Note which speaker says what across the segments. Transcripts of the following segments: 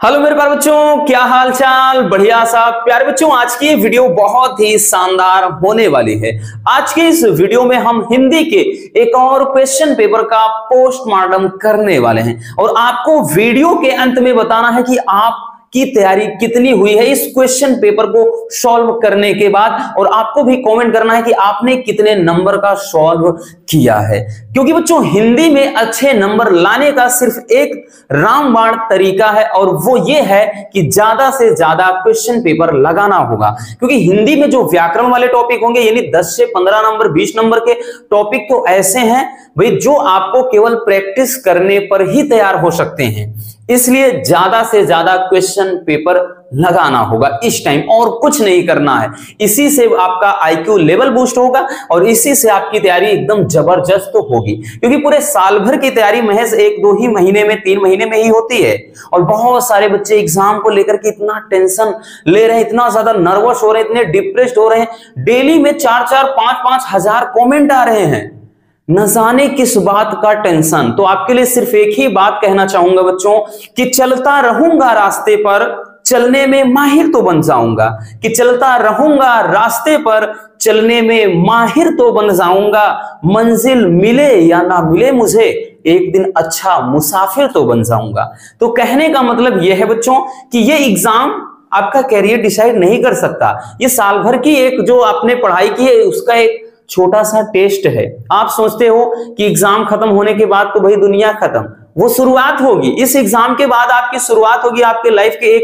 Speaker 1: Hello मेरे प्यारे बच्चों, क्या हाल चाल। बढ़िया सा। प्यारे बच्चों, आज की वीडियो बहुत ही शानदार होने वाली है। आज के इस वीडियो में हम हिंदी के एक और क्वेश्चन पेपर का पोस्टमार्टम करने वाले हैं और आपको वीडियो के अंत में बताना है कि आप की तैयारी कितनी हुई है इस क्वेश्चन पेपर को सॉल्व करने के बाद, और आपको भी कमेंट करना है कि आपने कितने नंबर का सॉल्व किया है। क्योंकि बच्चों, हिंदी में अच्छे नंबर लाने का सिर्फ एक रामबाण तरीका है और वो ये है कि ज्यादा से ज्यादा क्वेश्चन पेपर लगाना होगा। क्योंकि हिंदी में जो व्याकरण वाले टॉपिक होंगे, यानी 10 से 15 नंबर 20 नंबर के टॉपिक तो ऐसे हैं भाई जो आपको केवल प्रैक्टिस करने पर ही तैयार हो सकते हैं। इसलिए ज्यादा से ज्यादा क्वेश्चन पेपर लगाना होगा इस टाइम, और कुछ नहीं करना है। इसी से आपका आईक्यू लेवल बूस्ट होगा और इसी से आपकी तैयारी एकदम जबरदस्त होगी। क्योंकि पूरे साल भर की तैयारी महज 1-2 ही महीने में, 3 महीने में ही होती है। और बहुत सारे बच्चे एग्जाम को लेकर के इतना टेंशन ले रहे हैं, इतना ज्यादा नर्वस हो रहे हैं, इतने डिप्रेस्ड हो रहे हैं। डेली में 4-4, 5-5 हजार कॉमेंट आ रहे हैं, न जाने किस बात का टेंशन। तो आपके लिए सिर्फ एक ही बात कहना चाहूंगा बच्चों, कि चलता रहूंगा रास्ते पर, चलने में माहिर तो बन जाऊंगा। कि चलता रहूंगा रास्ते पर, चलने में माहिर तो बन जाऊंगा। मंजिल मिले या ना मिले मुझे, एक दिन अच्छा मुसाफिर तो बन जाऊंगा। तो कहने का मतलब यह है बच्चों कि ये एग्जाम आपका कैरियर डिसाइड नहीं कर सकता। ये साल भर की एक जो आपने पढ़ाई की है उसका एक छोटा सा टेस्ट है। आप सोचते हो कि एग्जाम खत्म होने के बाद तो भाई दुनिया खत्म, वो शुरुआत होगी। इस एग्जाम के बाद आपकी शुरुआत होगी, आपके लाइफ के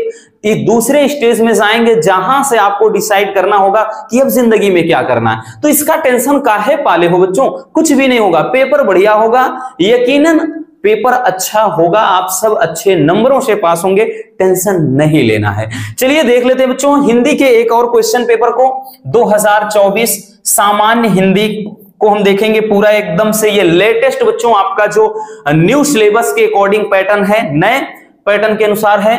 Speaker 1: एक दूसरे स्टेज में जाएंगे जहां से आपको डिसाइड करना होगा कि अब जिंदगी में क्या करना है। तो इसका टेंशन काहे पाले हो बच्चों, कुछ भी नहीं होगा। पेपर बढ़िया होगा, यकीनन पेपर अच्छा होगा, आप सब अच्छे नंबरों से पास होंगे, टेंशन नहीं लेना है। चलिए देख लेते हैं बच्चों हिंदी के एक और क्वेश्चन पेपर को। 2024 सामान्य हिंदी को हम देखेंगे पूरा एकदम से। ये लेटेस्ट बच्चों आपका जो न्यू सिलेबस के अकॉर्डिंग पैटर्न है, नए पैटर्न के अनुसार है।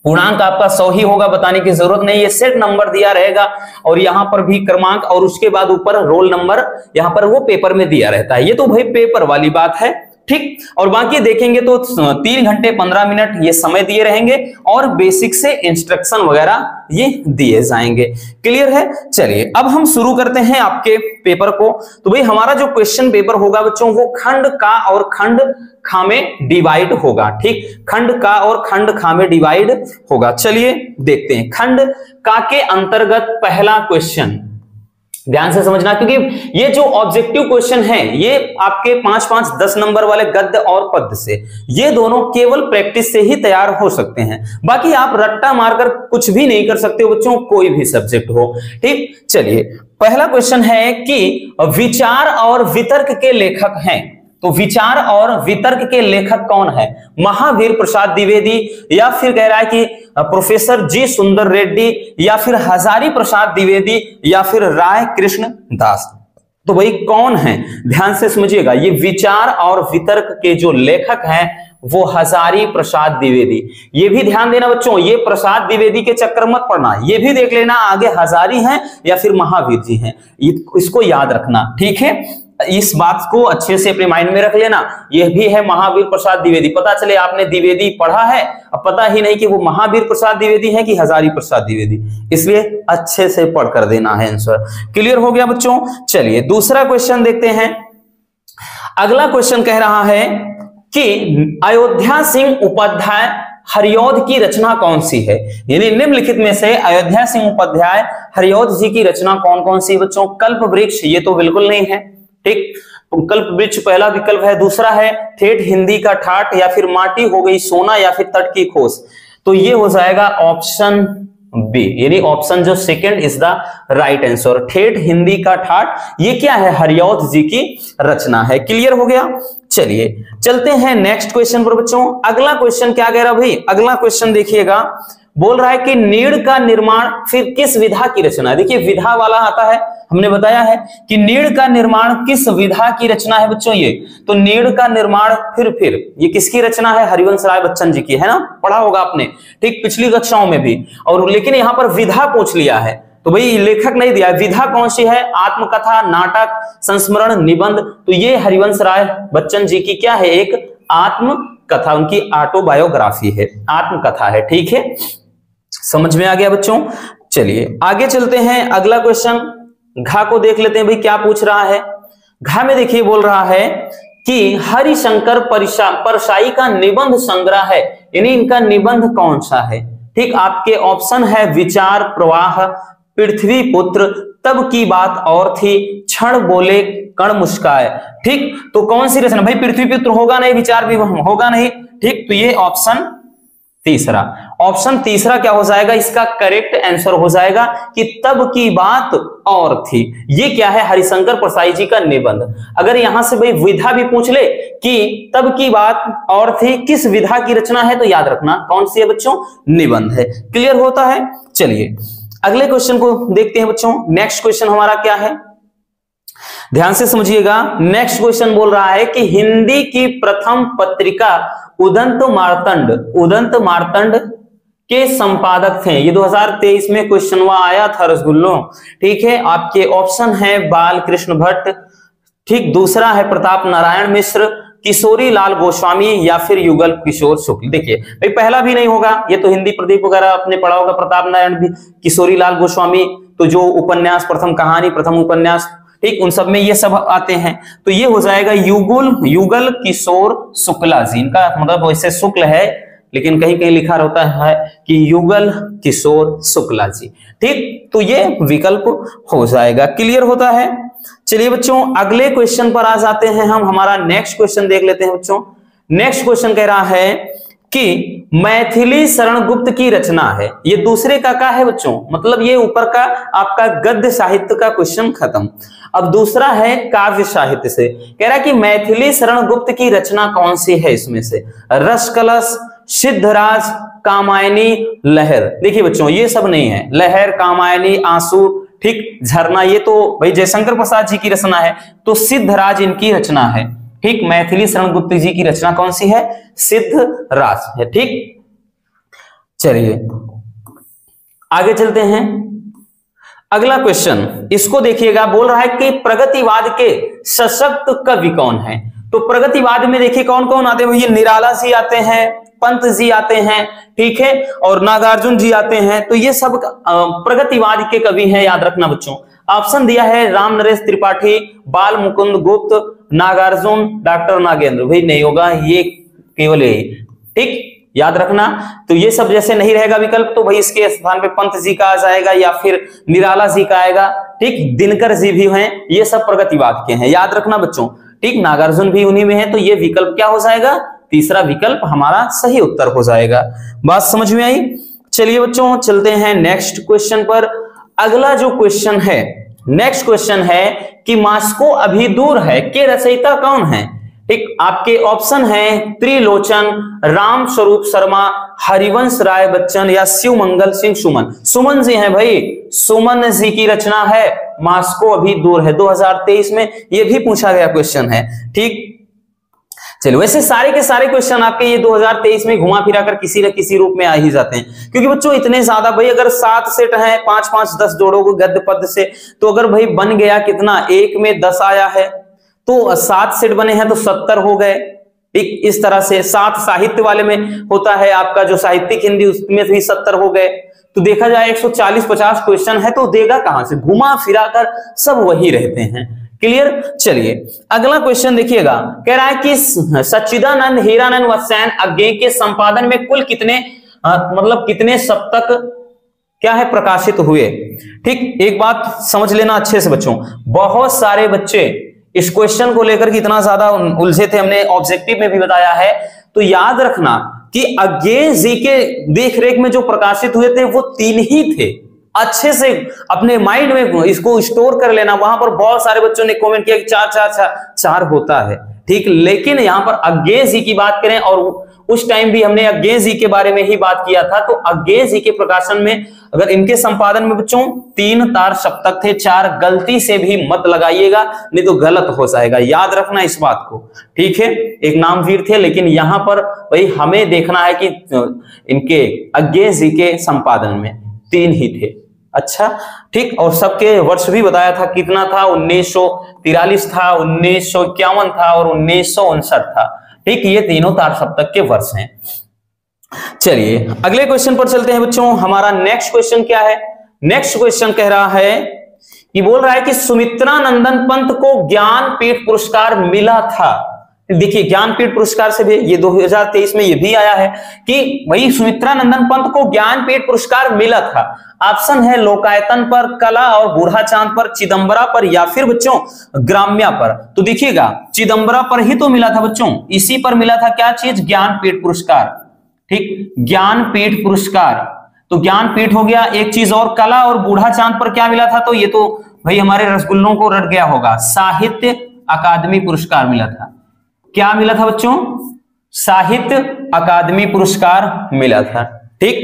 Speaker 1: पूर्णांक आपका 100 ही होगा, बताने की जरूरत नहीं है। सेट नंबर दिया रहेगा और यहां पर भी क्रमांक, और उसके बाद ऊपर रोल नंबर यहां पर वो पेपर में दिया रहता है। ये तो भाई पेपर वाली बात है, ठीक। और बाकी देखेंगे तो 3 घंटे 15 मिनट ये समय दिए रहेंगे और बेसिक से इंस्ट्रक्शन वगैरह ये दिए जाएंगे। क्लियर है। चलिए अब हम शुरू करते हैं आपके पेपर को। तो भाई हमारा जो क्वेश्चन पेपर होगा बच्चों, वो खंड का और खंड खा में डिवाइड होगा, ठीक। खंड का और खंड खा में डिवाइड होगा। चलिए देखते हैं खंड का के अंतर्गत पहला क्वेश्चन। ध्यान से समझना, क्योंकि ये जो ऑब्जेक्टिव क्वेश्चन है ये आपके 5-5, 10 नंबर वाले गद्य और पद्य से, ये दोनों केवल प्रैक्टिस से ही तैयार हो सकते हैं। बाकी आप रट्टा मारकर कुछ भी नहीं कर सकते हो बच्चों, कोई भी सब्जेक्ट हो, ठीक। चलिए पहला क्वेश्चन है कि विचार और वितर्क के लेखक हैं। तो विचार और वितर्क के लेखक कौन है? महावीर प्रसाद द्विवेदी, या फिर कह रहा है कि प्रोफेसर जी सुंदर रेड्डी, या फिर हजारी प्रसाद द्विवेदी, या फिर राय कृष्ण दास। तो भाई कौन है? ध्यान से समझिएगा, ये विचार और वितर्क के जो लेखक हैं वो हजारी प्रसाद द्विवेदी। ये भी ध्यान देना बच्चों, ये प्रसाद द्विवेदी के चक्कर मत पड़ना, ये भी देख लेना आगे हजारी हैं या फिर महावीर जी हैं, इसको याद रखना, ठीक है। इस बात को अच्छे से अपने माइंड में रख लेना। यह भी है महावीर प्रसाद द्विवेदी। पता चले आपने द्विवेदी पढ़ा है, अब पता ही नहीं कि वो महावीर प्रसाद द्विवेदी है कि हजारी प्रसाद द्विवेदी, इसलिए अच्छे से पढ़ कर देना है आंसर। क्लियर हो गया बच्चों। चलिए दूसरा क्वेश्चन देखते हैं। अगला क्वेश्चन कह रहा है कि अयोध्या सिंह उपाध्याय हरिऔध की रचना कौन सी है? यानी निम्नलिखित में से अयोध्या सिंह उपाध्याय हरिऔध जी की रचना कौन कौन सी? बच्चों कल्प वृक्ष, ये तो बिल्कुल नहीं है, ठीक। कल्प वृक्ष पहला विकल्प है। दूसरा है ठेठ हिंदी का ठाठ, या फिर माटी हो गई सोना, या फिर तट की खोज। तो ये हो जाएगा ऑप्शन बी, यानी ऑप्शन जो second is the right answer. ठेठ हिंदी का ठाठ, ये क्या है? हरिऔध जी की रचना है। क्लियर हो गया। चलिए चलते हैं नेक्स्ट क्वेश्चन पर बच्चों। अगला क्वेश्चन क्या कह रहा भाई? अगला क्वेश्चन देखिएगा, बोल रहा है कि नीड़ का निर्माण फिर किस विधा की रचना है? देखिए विधा वाला आता है, हमने बताया है कि नीड़ का निर्माण किस विधा की रचना है बच्चों ये। तो नीड़ का निर्माण फिर ये किसकी रचना है? हरिवंश राय बच्चन जी की, है ना, पढ़ा होगा आपने, ठीक, पिछली कक्षाओं में भी। और लेकिन यहां पर विधा पूछ लिया है, तो भाई लेखक नहीं दिया, विधा कौन सी है? आत्मकथा, नाटक, संस्मरण, निबंध। तो ये हरिवंश राय बच्चन जी की क्या है? एक आत्म आत्मकथा, उनकी ऑटोबायोग्राफी है, आत्मकथा है। ठीक है, समझ में आ गया बच्चों। चलिए आगे चलते हैं, अगला क्वेश्चन घा को देख लेते हैं भाई क्या पूछ रहा है। घा में देखिए बोल रहा है कि हरिशंकर परसाई का निबंध संग्रह है, यानी इनका निबंध कौन सा है। ठीक, आपके ऑप्शन है विचार प्रवाह, पृथ्वी पुत्र, तब की बात और थी, क्षण बोले कण मुस्काए। ठीक, तो कौन सी रचना भाई, पृथ्वी पुत्र होगा नहीं, विचार भी होगा नहीं। ठीक, तो ये ऑप्शन तीसरा, ऑप्शन तीसरा क्या हो जाएगा, इसका करेक्ट आंसर हो जाएगा कि तब की बात और थी। ये क्या है, हरिशंकर परसाई जी का निबंध। अगर यहां से भाई विधा भी पूछ ले कि तब की बात और थी किस विधा की रचना है, तो याद रखना कौन सी है बच्चों, निबंध है। क्लियर होता है। चलिए अगले क्वेश्चन को देखते हैं बच्चों। नेक्स्ट क्वेश्चन हमारा क्या है, ध्यान से समझिएगा। नेक्स्ट क्वेश्चन बोल रहा है कि हिंदी की प्रथम पत्रिका उदंत मार्तंड के संपादक थे। ये 2023 में क्वेश्चन आया था रसगुल्लो। ठीक है, आपके ऑप्शन है बाल कृष्ण भट्ट, ठीक, दूसरा है प्रताप नारायण मिश्र, किशोरी लाल गोस्वामी या फिर युगल किशोर शुक्ल। देखिए भाई पहला भी नहीं होगा, ये तो हिंदी प्रदीप वगैरह आपने पढ़ा होगा, प्रताप नारायण भी, किशोरी लाल गोस्वामी तो जो उपन्यास, प्रथम कहानी, प्रथम उपन्यास, ठीक, उन सब में ये सब आते हैं। तो ये हो जाएगा युगल किशोर शुक्ला जी। इनका मतलब वैसे शुक्ल है लेकिन कहीं कहीं लिखा रहता है कि युगल किशोर शुक्ला जी। ठीक, तो ये विकल्प हो जाएगा। क्लियर होता है। चलिए बच्चों अगले क्वेश्चन पर आ जाते हैं हम। हमारा नेक्स्ट क्वेश्चन देख लेते हैं बच्चों। नेक्स्ट क्वेश्चन कह रहा है कि मैथिली शरण गुप्त की रचना है। ये दूसरे का है बच्चों, मतलब ये ऊपर का आपका गद्य साहित्य का क्वेश्चन खत्म। अब दूसरा है काव्य साहित्य से। कह रहा है कि मैथिली शरण गुप्त की रचना कौन सी है इसमें से, रसकलश, सिद्धराज, कामायनी, लहर। देखिए बच्चों ये सब नहीं है, लहर, कामायनी, आंसू, ठीक, झरना, ये तो भाई जयशंकर प्रसाद जी की रचना है, तो सिद्धराज इनकी रचना है। ठीक, मैथिली शरण गुप्त जी की रचना कौन सी है, सिद्धराज है। ठीक, चलिए आगे चलते हैं। अगला क्वेश्चन इसको देखिएगा, बोल रहा है कि प्रगतिवाद के सशक्त कवि कौन है। तो प्रगतिवाद में देखिए कौन कौन आते हैं, ये निराला जी आते हैं, पंत जी आते हैं, ठीक है, और नागार्जुन जी आते हैं। तो ये सब प्रगतिवाद के कवि हैं, याद रखना बच्चों। ऑप्शन दिया है राम नरेश त्रिपाठी, बाल मुकुंद गुप्त, नागार्जुन, डॉक्टर नागेंद्र। भाई नहीं होगा, ये केवल यही। ठीक, याद रखना। तो ये सब जैसे नहीं रहेगा विकल्प, तो भाई इसके स्थान पे पंत जी का आ जाएगा या फिर निराला जी का आएगा। ठीक, दिनकर जी भी हैं, ये सब प्रगतिवाद के हैं, याद रखना बच्चों। ठीक, नागार्जुन भी उन्हीं में है, तो ये विकल्प क्या हो जाएगा, तीसरा विकल्प हमारा सही उत्तर हो जाएगा। बात समझ में आई। चलिए बच्चों चलते हैं नेक्स्ट क्वेश्चन पर। अगला जो क्वेश्चन है, नेक्स्ट क्वेश्चन है कि मास्को अभी दूर है के रचयिता कौन है। ठीक, आपके ऑप्शन है त्रिलोचन, राम स्वरूप शर्मा, हरिवंश राय बच्चन या शिव मंगल सिंह सुमन। सुमन जी हैं भाई, सुमन जी की रचना है मास्को अभी दूर है, 2023 में ये भी पूछा गया क्वेश्चन है। ठीक, चलो वैसे सारे के सारे क्वेश्चन आपके ये 2023 में घुमा फिरा कर किसी न किसी रूप में आ ही जाते हैं, क्योंकि बच्चों इतने ज्यादा भाई, अगर 7 सेट हैं, 5-5 10 जोड़ोगे गद्य पद से, तो अगर भाई बन गया कितना, एक में 10 आया है तो 7 सेट बने हैं तो 70 हो गए। ठीक, इस तरह से 7 साहित्य वाले में होता है आपका जो साहित्यिक हिंदी, उसमें भी 70 हो गए। तो देखा जाए 140-50 क्वेश्चन है तो देगा कहां से, घुमा फिरा कर सब वही रहते हैं। क्लियर। चलिए अगला क्वेश्चन देखिएगा, कह रहा है कि सच्चिदानंद हीरानंद व सैन अज्ञे के संपादन में कुल कितने मतलब कितने सप्तक क्या है प्रकाशित हुए। ठीक, एक बात समझ लेना अच्छे से बच्चों, बहुत सारे बच्चे इस क्वेश्चन को लेकर के इतना ज्यादा उलझे थे, हमने ऑब्जेक्टिव में भी बताया है। तो याद रखना कि अज्ञे जी के देखरेख में जो प्रकाशित हुए थे वो 3 ही थे। अच्छे से अपने माइंड में इसको स्टोर कर लेना। वहां पर बहुत सारे बच्चों ने कमेंट किया कि 4 होता है। ठीक, लेकिन यहां पर अज्ञे जी की बात करें, और उस टाइम भी हमने अज्ञे जी के बारे में ही बात किया था, तो अज्ञे जी के प्रकाशन में अगर इनके संपादन में बच्चों 3 तार सप्तक थे। 4 गलती से भी मत लगाइएगा, नहीं तो गलत हो जाएगा, याद रखना इस बात को। ठीक है, एक नामवीर थे, लेकिन यहां पर भाई हमें देखना है कि इनके अज्ञे जी के संपादन में 3 ही थे। अच्छा, ठीक, और सबके वर्ष भी बताया था, कितना था, 1943 था, 1951 था और 1959 था। ठीक, ये तीनों तार सप्तक के वर्ष हैं। चलिए अगले क्वेश्चन पर चलते हैं बच्चों। हमारा नेक्स्ट क्वेश्चन क्या है? नेक्स्ट क्वेश्चन कह रहा है कि बोल रहा है कि सुमित्रा नंदन पंत को ज्ञानपीठ पुरस्कार मिला था। देखिए ज्ञानपीठ पुरस्कार से भी ये 2023 में ये भी आया है कि भाई सुमित्रा नंदन पंत को ज्ञानपीठ पुरस्कार मिला था। ऑप्शन है लोकायतन पर, कला और बूढ़ा चांद पर, चिदंबरा पर, या फिर बच्चों ग्राम्या पर। तो देखिएगा चिदंबरा पर ही तो मिला था बच्चों, इसी पर मिला था क्या चीज? ज्ञानपीठ पुरस्कार। ठीक, ज्ञानपीठ पुरस्कार, तो ज्ञानपीठ हो गया एक चीज, और कला और बूढ़ा चांद पर क्या मिला था? तो ये तो भाई हमारे रसगुल्लों को रट गया होगा, साहित्य अकादमी पुरस्कार मिला था। क्या मिला था बच्चों? साहित्य अकादमी पुरस्कार मिला था। ठीक,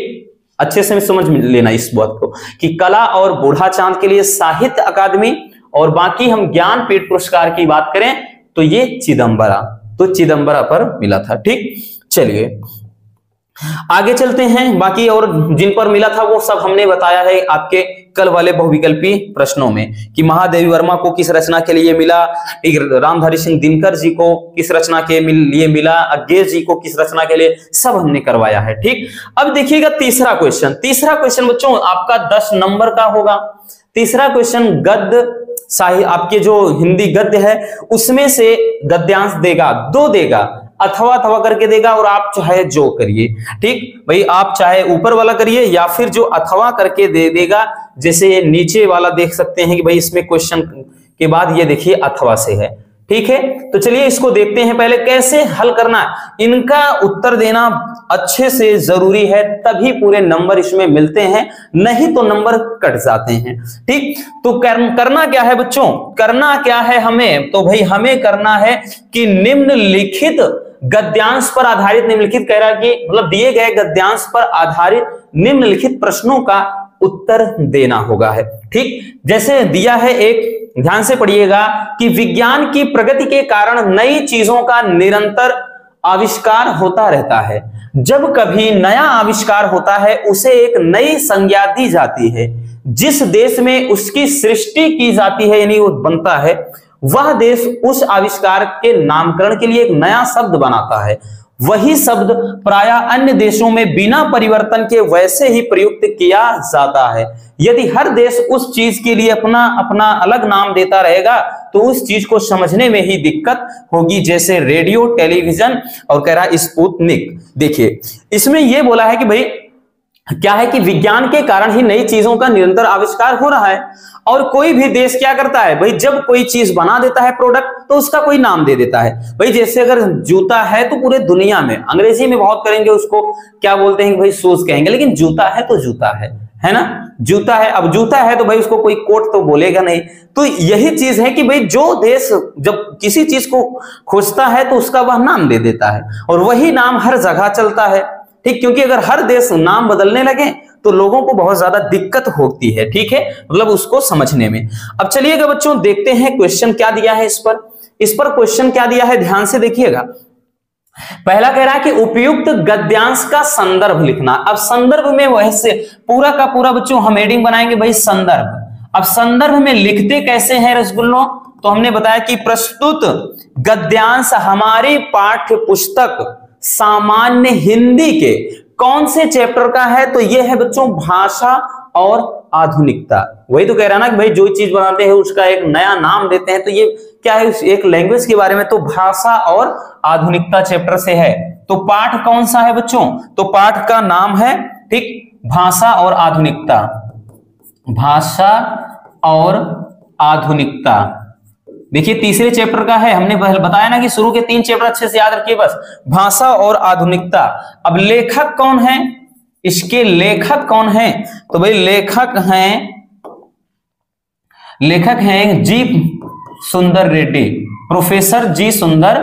Speaker 1: अच्छे से समझ लेना इस बात को कि कला और बूढ़ा चांद के लिए साहित्य अकादमी, और बाकी हम ज्ञानपीठ पुरस्कार की बात करें तो ये चिदंबरा, तो चिदंबरा पर मिला था। ठीक, चलिए आगे चलते हैं। बाकी और जिन पर मिला था वो सब हमने बताया है आपके कल वाले बहुविकल्पी प्रश्नों में कि महादेवी वर्मा को किस रचना के लिए मिला, रामधारी सिंह दिनकर जी को किस रचना के लिए मिला, अज्ञे जी को किस रचना के लिए, सब हमने करवाया है। ठीक, अब देखिएगा तीसरा क्वेश्चन। तीसरा क्वेश्चन बच्चों आपका 10 नंबर का होगा। तीसरा क्वेश्चन गद्य साहित्य, आपके जो हिंदी गद्य है उसमें से गद्यांश देगा, 2 देगा, अथवा अथवा करके देगा, और आप चाहे जो करिए। ठीक भाई, आप चाहे ऊपर वाला करिए या फिर जो अथवा करके दे देगा, जैसे ये नीचे वाला देख सकते हैं कि भाई इसमें क्वेश्चन के बाद ये देखिए अथवा से है। ठीक है, तो चलिए इसको देखते हैं पहले कैसे हल करना है। इनका उत्तर देना अच्छे से जरूरी है, तभी पूरे नंबर इसमें मिलते हैं, नहीं तो नंबर कट जाते हैं। ठीक, तो करना क्या है बच्चों? करना क्या है हमें? तो भाई हमें करना है कि निम्नलिखित गद्यांश पर आधारित, निम्नलिखित कह रहा है कि मतलब दिए गए गद्यांश पर आधारित निम्नलिखित प्रश्नों का उत्तर देना होगा है। ठीक, जैसे दिया है एक, ध्यान से पढ़िएगा कि विज्ञान की प्रगति के कारण नई चीजों का निरंतर आविष्कार होता रहता है। जब कभी नया आविष्कार होता है उसे एक नई संज्ञा दी जाती है। जिस देश में उसकी सृष्टि की जाती है यानी वो बनता है, वह देश उस आविष्कार के नामकरण के लिए एक नया शब्द बनाता है। वही शब्द प्रायः अन्य देशों में बिना परिवर्तन के वैसे ही प्रयुक्त किया जाता है। यदि हर देश उस चीज के लिए अपना अपना अलग नाम देता रहेगा तो उस चीज को समझने में ही दिक्कत होगी, जैसे रेडियो, टेलीविजन, और कह रहा है स्पुतनिक। देखिए इसमें यह बोला है कि भाई क्या है कि विज्ञान के कारण ही नई चीजों का निरंतर आविष्कार हो रहा है, और कोई भी देश क्या करता है भाई, जब कोई चीज बना देता है प्रोडक्ट तो उसका कोई नाम दे देता है। भाई जैसे अगर जूता है तो पूरे दुनिया में, अंग्रेजी में बहुत करेंगे उसको क्या बोलते हैं भाई शूज कहेंगे, लेकिन जूता है तो जूता है ना, जूता है। अब जूता है तो भाई उसको कोई कोट तो बोलेगा नहीं। तो यही चीज है कि भाई जो देश जब किसी चीज को खोजता है तो उसका वह नाम दे देता है, और वही नाम हर जगह चलता है। ठीक, क्योंकि अगर हर देश नाम बदलने लगे तो लोगों को बहुत ज्यादा दिक्कत होती है। ठीक है, मतलब उसको समझने में। अब चलिएगा बच्चों देखते हैं क्वेश्चन क्या दिया है इस पर क्वेश्चन क्या दिया है, ध्यान से देखिएगा। पहला कह रहा है कि उपयुक्त गद्यांश का संदर्भ लिखना। अब संदर्भ में वैसे पूरा का पूरा बच्चों हम हेडिंग बनाएंगे भाई संदर्भ। अब संदर्भ में लिखते कैसे हैं रसगुल्लों? तो हमने बताया कि प्रस्तुत गद्यांश हमारी पाठ्य पुस्तक सामान्य हिंदी के कौन से चैप्टर का है? तो यह है बच्चों भाषा और आधुनिकता। वही तो कह रहा है ना कि भाई जो चीज बनाते हैं उसका एक नया नाम देते हैं, तो ये क्या है एक लैंग्वेज के बारे में, तो भाषा और आधुनिकता चैप्टर से है। तो पाठ कौन सा है बच्चों? तो पाठ का नाम है ठीक भाषा और आधुनिकता, भाषा और आधुनिकता। देखिए तीसरे चैप्टर का है, हमने बताया ना कि शुरू के 3 चैप्टर अच्छे से याद रखिए बस, भाषा और आधुनिकता। अब लेखक कौन है? इसके लेखक कौन है? तो भाई लेखक हैं जी सुंदर रेड्डी, प्रोफेसर जी सुंदर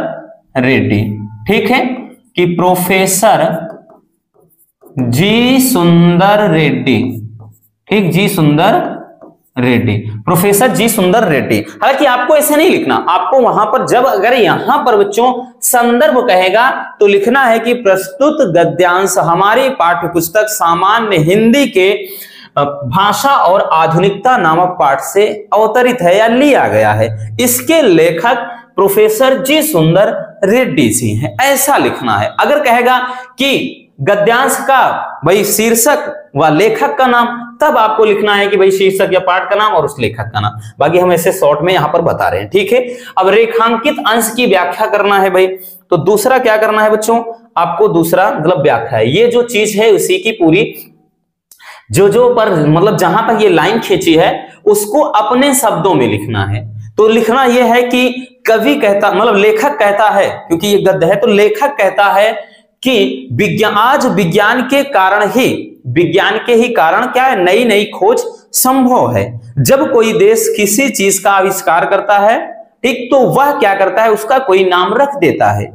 Speaker 1: रेड्डी। ठीक है कि प्रोफेसर जी सुंदर रेड्डी, ठीक, जी सुंदर रेड्डी, प्रोफेसर जी सुंदर रेड्डी। हालांकि आपको ऐसे नहीं लिखना, आपको वहां पर जब अगर यहां पर बच्चों संदर्भ कहेगा तो लिखना है कि प्रस्तुत गद्यांश हमारी पाठ्य पुस्तक सामान्य हिंदी के भाषा और आधुनिकता नामक पाठ से अवतरित है या लिया गया है। इसके लेखक प्रोफेसर जी सुंदर रेड्डी जी हैं, ऐसा लिखना है। अगर कहेगा कि गद्यांश का भाई शीर्षक व लेखक का नाम, तब आपको लिखना है कि भाई शीर्षक या पाठ का नाम और उस लेखक का नाम। बाकी हम ऐसे शॉर्ट में यहां पर बता रहे हैं, ठीक है। अब रेखांकित अंश की व्याख्या करना है भाई, तो दूसरा क्या करना है बच्चों, आपको दूसरा मतलब व्याख्या है, ये जो चीज है उसी की पूरी जो पर मतलब जहां तक ये लाइन खींची है उसको अपने शब्दों में लिखना है। तो लिखना यह है कि कवि कहता मतलब लेखक कहता है, क्योंकि ये गद्य है तो लेखक कहता है कि आज विज्ञान के कारण क्या है, नई नई खोज संभव है। जब कोई देश किसी चीज का आविष्कार करता है, ठीक, तो वह क्या करता है, उसका कोई नाम रख देता है,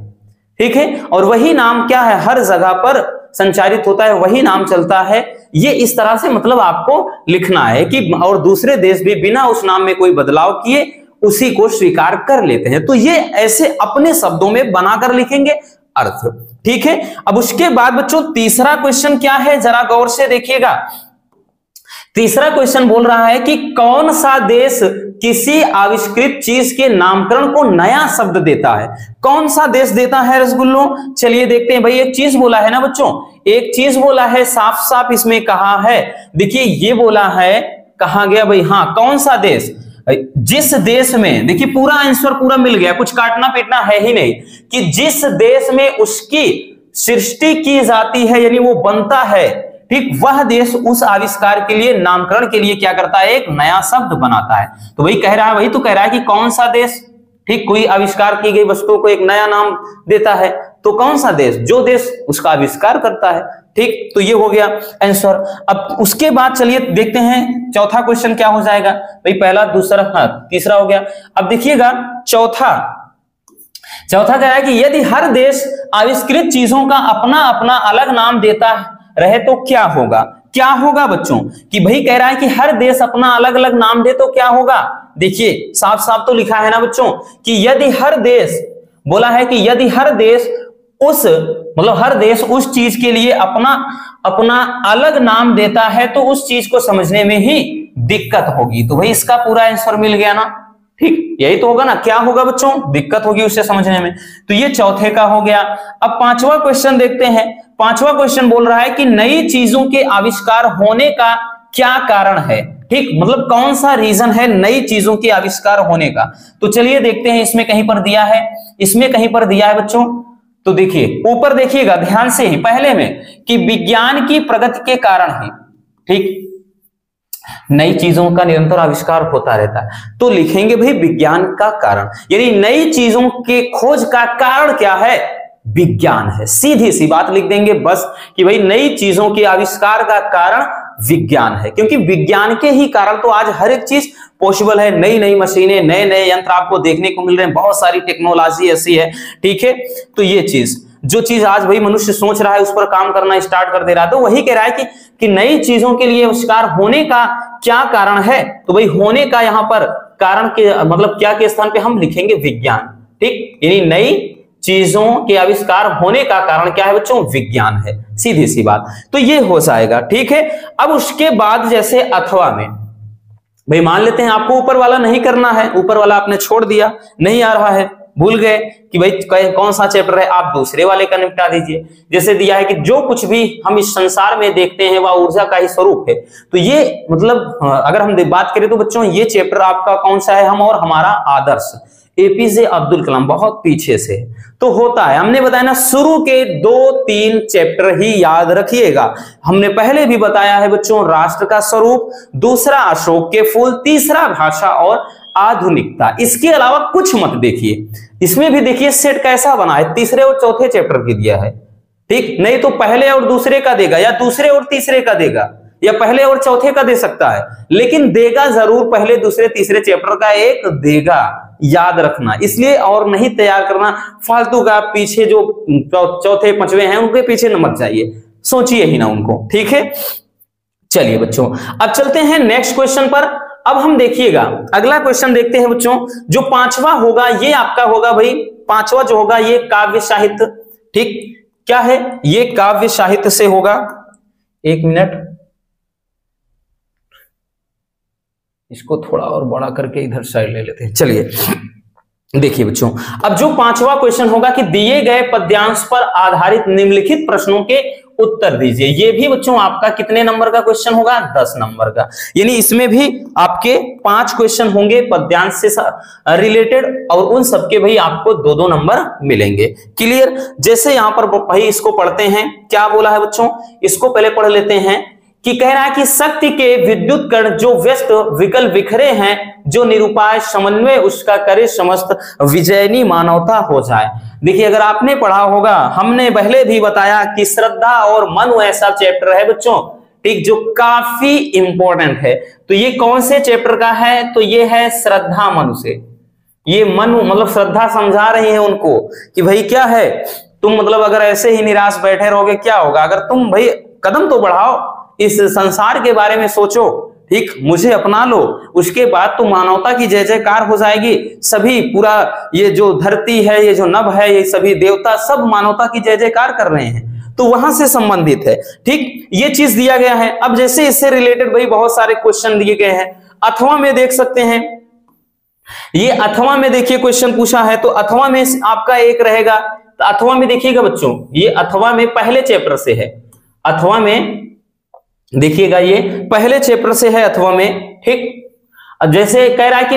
Speaker 1: ठीक है, और वही नाम क्या है हर जगह पर संचारित होता है, वही नाम चलता है। ये इस तरह से मतलब आपको लिखना है कि और दूसरे देश भी बिना उस नाम में कोई बदलाव किए उसी को स्वीकार कर लेते हैं। तो ये ऐसे अपने शब्दों में बनाकर लिखेंगे अर्थ, ठीक है। अब उसके बाद बच्चों तीसरा क्वेश्चन क्या है, जरा गौर से देखिएगा। तीसरा क्वेश्चन बोल रहा है कि कौन सा देश किसी आविष्कृत चीज के नामकरण को नया शब्द देता है। कौन सा देश देता है रसगुल्लो, चलिए देखते हैं। भाई एक चीज बोला है ना बच्चों, एक चीज बोला है, साफ साफ इसमें कहा है, देखिए ये बोला है, कहा गया भाई, हाँ कौन सा देश, जिस देश में, देखिए पूरा आंसर पूरा मिल गया, कुछ काटना पीटना है ही नहीं, कि जिस देश में उसकी सृष्टि की जाती है यानी वो बनता है, ठीक, वह देश उस आविष्कार के लिए नामकरण के लिए क्या करता है, एक नया शब्द बनाता है। तो वही कह रहा है, वही तो कह रहा है कि कौन सा देश, ठीक, कोई आविष्कार की गई वस्तु को एक नया नाम देता है, तो कौन सा देश, जो देश उसका आविष्कार करता है, ठीक। तो ये हो गया आंसर। अब उसके बाद चलिए देखते हैं चौथा क्वेश्चन क्या हो जाएगा। भाई पहला, दूसरा, हाँ तीसरा हो गया। अब देखिएगा चौथा कह रहा है कि यदि हर देश आविष्कृत चीजों का अपना अपना अलग नाम देता रहे तो क्या होगा। क्या होगा बच्चों, कि भाई कह रहा है कि हर देश अपना अलग अलग नाम दे तो क्या होगा। देखिए साफ साफ तो लिखा है ना बच्चों कि यदि हर देश, बोला है कि यदि हर देश उस मतलब हर देश उस चीज के लिए अपना अपना अलग नाम देता है तो उस चीज को समझने में ही दिक्कत होगी। तो भाई इसका पूरा आंसर मिल गया ना, ठीक, यही तो होगा ना। क्या होगा बच्चों, दिक्कत होगी उसे समझने में। तो ये चौथे का हो गया। अब पांचवा क्वेश्चन देखते हैं। पांचवा क्वेश्चन बोल रहा है कि नई चीजों के आविष्कार होने का क्या कारण है, ठीक, मतलब कौन सा रीजन है नई चीजों के आविष्कार होने का। तो चलिए देखते हैं, इसमें कहीं पर दिया है, इसमें कहीं पर दिया है बच्चों। तो देखिए ऊपर देखिएगा ध्यान से ही पहले में कि विज्ञान की प्रगति के कारण ही, ठीक, नई चीजों का निरंतर आविष्कार होता रहता है। तो लिखेंगे भाई विज्ञान का कारण, यानी नई चीजों के खोज का कारण क्या है, विज्ञान है। सीधी सी बात लिख देंगे बस कि भाई नई चीजों के आविष्कार का कारण विज्ञान है, क्योंकि विज्ञान के ही कारण तो आज हर एक चीज पॉसिबल है। नई नई मशीनें, नए नए यंत्र आपको देखने को मिल रहे हैं, बहुत सारी टेक्नोलॉजी ऐसी है, ठीक है। तो ये चीज, जो चीज आज भाई मनुष्य सोच रहा है उस पर काम करना स्टार्ट कर दे रहा है। तो वही कह रहा है कि नई चीजों के लिए आविष्कार होने का क्या कारण है। तो भाई होने का यहाँ पर कारण के मतलब क्या के स्थान पे हम लिखेंगे विज्ञान, ठीक, यानी नई चीजों के आविष्कार होने का कारण क्या है बच्चों, विज्ञान है। सीधी सी बात, तो ये हो जाएगा, ठीक है। अब उसके बाद जैसे अथवा में भाई मान लेते हैं आपको ऊपर वाला नहीं करना है, ऊपर वाला आपने छोड़ दिया, नहीं आ रहा है, भूल गए कि भाई कौन सा चैप्टर है, आप दूसरे वाले का निपटा दीजिए। जैसे दिया है कि जो कुछ भी हम इस संसार में देखते हैं वह ऊर्जा का ही स्वरूप है। तो ये मतलब अगर हम बात करें तो बच्चों ये चैप्टर आपका कौन सा है, हम और हमारा आदर्श एपीजे अब्दुल कलाम, बहुत पीछे से तो होता है। हमने बताया ना शुरू के 2-3 चैप्टर ही याद रखिएगा। हमने पहले भी बताया है बच्चों, राष्ट्र का स्वरूप, दूसरा अशोक के फूल, तीसरा भाषा और आधुनिकता। इसके अलावा कुछ मत देखिए। इसमें भी देखिए सेट कैसा बना है, तीसरे और चौथे चैप्टर की दिया है, ठीक, नहीं तो पहले और दूसरे का देगा, या दूसरे और तीसरे का देगा, या पहले और चौथे का दे सकता है, लेकिन देगा जरूर पहले दूसरे तीसरे चैप्टर का एक देगा, याद रखना। इसलिए और नहीं तैयार करना फालतू का, पीछे जो चौथे पांचवे हैं उनके पीछे न मत जाइए, सोचिए ही ना उनको, ठीक है। चलिए बच्चों अब चलते हैं नेक्स्ट क्वेश्चन पर। अब हम देखिएगा अगला क्वेश्चन देखते हैं बच्चों, जो पांचवा होगा ये आपका होगा भाई, पांचवा जो होगा ये काव्य साहित्य, ठीक, क्या है ये काव्य साहित्य से होगा। एक मिनट, इसको थोड़ा और बड़ा करके इधर साइड ले लेते हैं। चलिए देखिए बच्चों, अब जो पांचवा क्वेश्चन होगा कि दिए गए पद्यांश पर आधारित निम्नलिखित प्रश्नों के उत्तर दीजिए। ये भी बच्चों आपका कितने नंबर का क्वेश्चन होगा? 10 नंबर का। यानी इसमें भी आपके 5 क्वेश्चन होंगे पद्यांश से रिलेटेड, और उन सबके भाई आपको 2-2 नंबर मिलेंगे। क्लियर? जैसे यहां पर भाई इसको पढ़ते हैं, क्या बोला है बच्चों, इसको पहले पढ़ लेते हैं कि कह रहा है कि शक्ति के विद्युत कण जो व्यस्त विकल बिखरे हैं, जो निरुपाय समन्वय उसका करे समस्त विजयनी मानवता हो जाए। देखिए, अगर आपने पढ़ा होगा, हमने पहले भी बताया कि श्रद्धा और मनु ऐसा चैप्टर है बच्चों, ठीक, जो काफी इंपॉर्टेंट है। तो ये कौन से चैप्टर का है? तो ये है श्रद्धा मनु से। ये मनु मतलब श्रद्धा समझा रही है उनको कि भाई क्या है, तुम मतलब अगर ऐसे ही निराश बैठे रहोगे क्या होगा? अगर तुम भाई कदम तो बढ़ाओ, इस संसार के बारे में सोचो, ठीक, मुझे अपना लो, उसके बाद तो मानवता की जय जयकार हो जाएगी। सभी पूरा ये जो धरती है, ये जो नभ है, ये सभी देवता सब मानवता की जय जयकार कर रहे हैं। तो वहां से संबंधित है, ठीक, ये चीज दिया गया है। अब जैसे इससे रिलेटेड भाई बहुत सारे क्वेश्चन दिए गए हैं। अथवा में देख सकते हैं, ये अथवा में देखिए क्वेश्चन पूछा है, तो अथवा में आपका एक रहेगा। तो अथवा में देखिएगा बच्चों, ये अथवा में पहले चैप्टर से है। अथवा में देखिएगा, ये पहले चैप्टर से है अथवा में, ठीक। जैसे कह रहा है कि